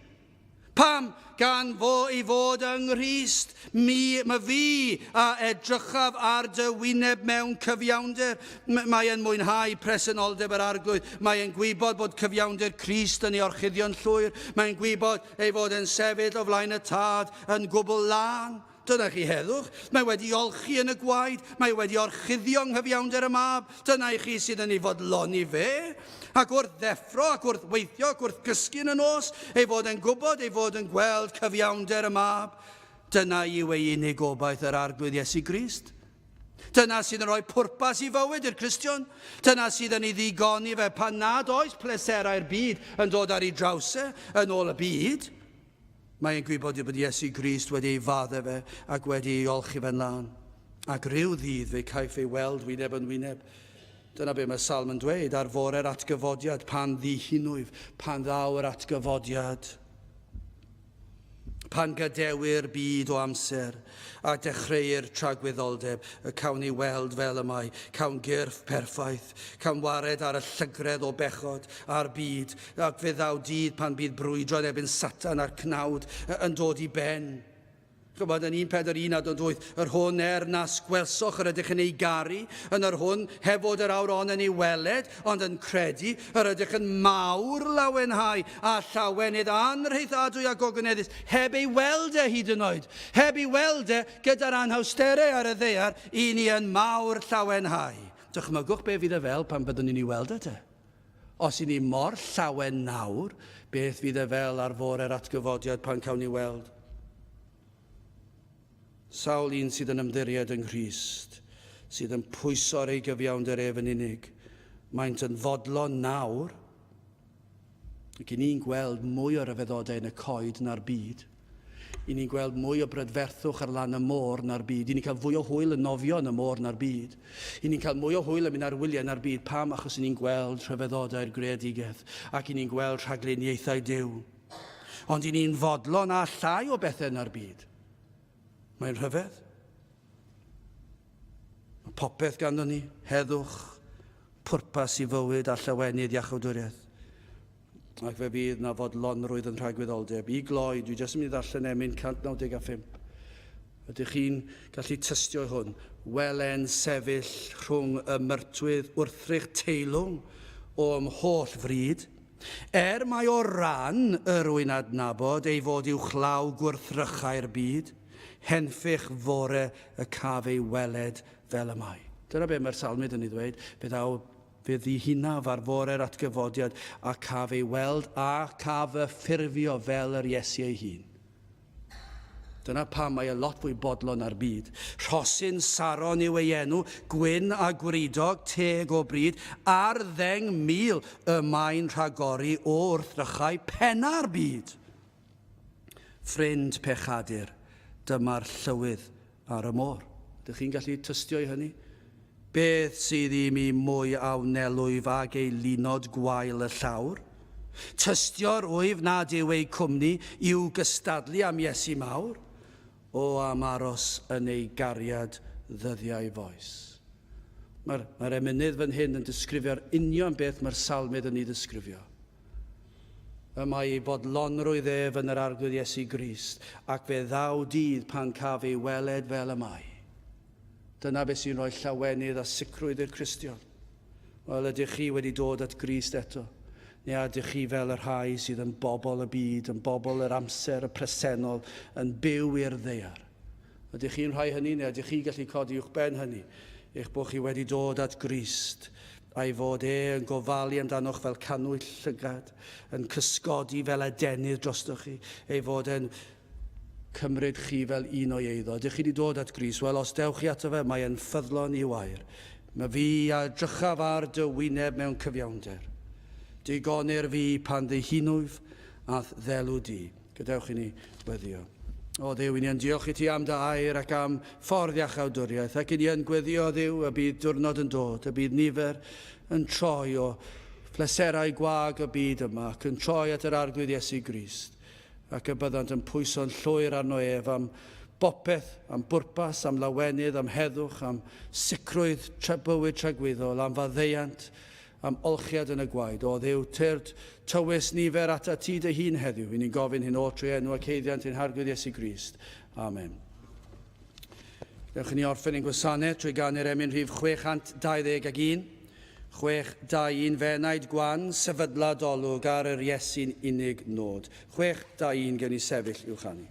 pam gan i fod yng Nghrist, mae fi a edrychaf ar dy wyneb mewn cyfiawnder. Mae'n mwynhau presenoldeb yr arglwydd. Mae'n gwybod bod cyfiawnder Crist yn ei orchuddio'n llwyr. Mae'n gwybod ei fod yn sefyll o flaen y tad yn gwbl lan. Dyna chi heddwch. Mae wedi olchi yn y gwaed. Mae wedi orchuddio nghyfiawnder y mab. Dyna i chi sydd yn ei fodloni fe. Ac wrth ddeffro, ac wrth weithio, ac wrth gysgu yn y nos, ei fod yn gwybod, ei fod yn gweld cyfiawnder y mab. Dyna yw ei unig obaith yr arglwydd Iesu Grist. Dyna sydd yn rhoi pwrpas i fywyd i'r Cristion. Dyna sydd yn ei ddigoni fe pan nad oes pleserau'r byd yn dod ar ei drawsau yn ôl y byd. Mae'n gwybod bod Iesu Grist wedi ei faddau fe ac wedi ei olchi fe'n lan. Ac ryw ddydd fe caiff ei weld wyneb yn wyneb. Dyna be mae Salm yn dweud ar fore'r atgyfodiad, pan ddihinwyf, pan ddaw yr atgyfodiad. Pan gadewir byd o amser a dechreu'r tragwyddoldeb, y cawn ni weld fel y mae, cawn gyrff perffaith, cawn wared ar y llygredd o bechod a'r byd, ac fe ddaw dydd pan bydd brwydro erbyn Satan a'r cnawd yn dod i ben. Chymod, yn 1:41 adnod 8, yr hwn na sgwelsoch yr ydych yn ei garu, yn yr hwn hefod yr awron yn ei weled, ond yn credu, yr ydych yn mawr lawenhau, a llawenydd anrheithadwy a gogyneddus, heb ei weld hyd yn oed, heb ei weld gyda'r anhawsterau ar y ddeiar, i ni yn mawr llawenhau. Dychmygwch be fydd fel pan byddwn ni'n ei weld Os i ni mor llawen nawr, beth fydd fel ar fore'r atgyfodiad pan cawn ni weld. Sawl un sydd yn ymddiried yng Nghrist, sydd yn pwyso'r ei gyfiawnder ef yn unig, maent yn fodlon nawr, ac i ni'n gweld mwy o ryfeddodau yn y coed na'r byd. I ni'n gweld mwy o brydferthwch ar lan y môr na'r byd. I ni'n cael fwy o hwyl yn nofio yn y môr na'r byd. I ni'n cael mwy o hwyl yn mynd ar wyliau na'r byd. Pam? Achos i ni'n gweld rhyfeddodau'r greadigaeth, ac i ni'n gweld rhagluniaethau Duw. Ond i ni'n fodlon a llai o bethau na'r byd. Mae'n rhyfedd. Mae popeth ganddo ni, heddwch, pwrpas i fywyd a llawenydd iachawdwriaeth. Ac fe fydd na fodlonrwydd yn rhagwyddoldeb. I gloi, dwi jyst yn mynd i ddarllen emyn 195. Ydych chi'n gallu tystio hwn? Welen sefyll rhwng y myrtwydd wrthrych teilwng o ymholl fryd. Mai o ran y rwy'n adnabod ei fod i'w chlaw gwrthrychau'r byd, henffych fore y caf ei weled fel y mae. Dyna be mae'r salmud yn ei ddweud. Fydd ei hunaf ar fore'r atgyfodiad a caf ei weld a caf y ffurfio fel yr Iesu ei hun. Dyna pam mae e lot fwy bodlon ar byd. Rhosyn Saron yw ei enw, gwyn a gwridog, teg o bryd, ar ddeng mil y mae'n rhagori o wrthrychau penna'r byd. Ffrind pechadur, dyma'r llywydd ar y môr. Ydych chi'n gallu tystio i hynny? Beth sydd i mi mwy awnelwyf ag ei lunod gwael y llawr? Tystio'r wyf nad yw ei cwmni i'w gystadlu am Iesu mawr, o am aros yn ei gariad ddyddiau foes. Mae'r emynydd fan hyn yn disgrifio'r union beth mae'r salmud yn ei ddisgrifio. Mae ei bodlonrwydd ef yn yr arglwydd Iesu Grist, ac fe ddaw dydd pan caf ei weled fel y mae. Dyna beth sy'n rhoi llawenydd a sicrwydd i'r Cristion. Wel, ydych chi wedi dod at Grist eto? Neu ydych chi fel yr rhai sydd yn bobl y byd, yn bobl yr amser, y presennol, yn byw i'r ddaear? Ydych chi'n rhai hynny, neu ydych chi gallu codi i'ch ben hynny? Eich bod chi wedi dod at Grist, a'i fod yn gofalu amdanoch fel canwyll llygad, yn cysgodi fel adenydd drostoch chi, ei fod yn cymryd chi fel un o'i eiddo. Ydych chi wedi dod at Grist? Wel, os dewch chi ato fe, mae e'n ffyddlon i wair. Mae fi a drychaf ar dy wyneb mewn cyfiawnder. Digonir fi pan ddihunwyf a ddelw di. Gadewch i ni weddio. O Dduw, i ni yn diolch i ti am dy air ac am ffordd iachawdwriaeth, ac i ni yn gweddio, Dduw, y bydd diwrnod yn dod, y bydd nifer yn troi o pleserau gwag y byd yma, ac yn troi at yr arglwydd Iesu Grist, ac y byddant yn pwyso'n llwyr arno ef am bopeth, am bwrpas, am lawenydd, am heddwch, am sicrwydd bywyd tragwyddol, am faddeiant, am olchiad yn y gwaed. O Dduw, tywys nifer ata ti dy hun heddiw. I ni'n gofyn hyn o trwy enw ac heiddiant i'n harglwydd Iesu Grist. Amen. Dewch i ni orffen ein gwasanaeth trwy ganu'r emyn rhif 621. 621 fenaid gwan, sefydlad olwg ar yr Iesu'n unig nod. 621 gen i sefyll i'w chanu.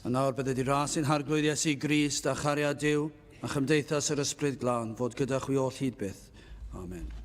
A nawr bydde di rasu'n harglwydd Iesu Grist a chariad Duw a chymdeithas yr ysbryd glân fod gyda chwi oll hyd byth. Amen.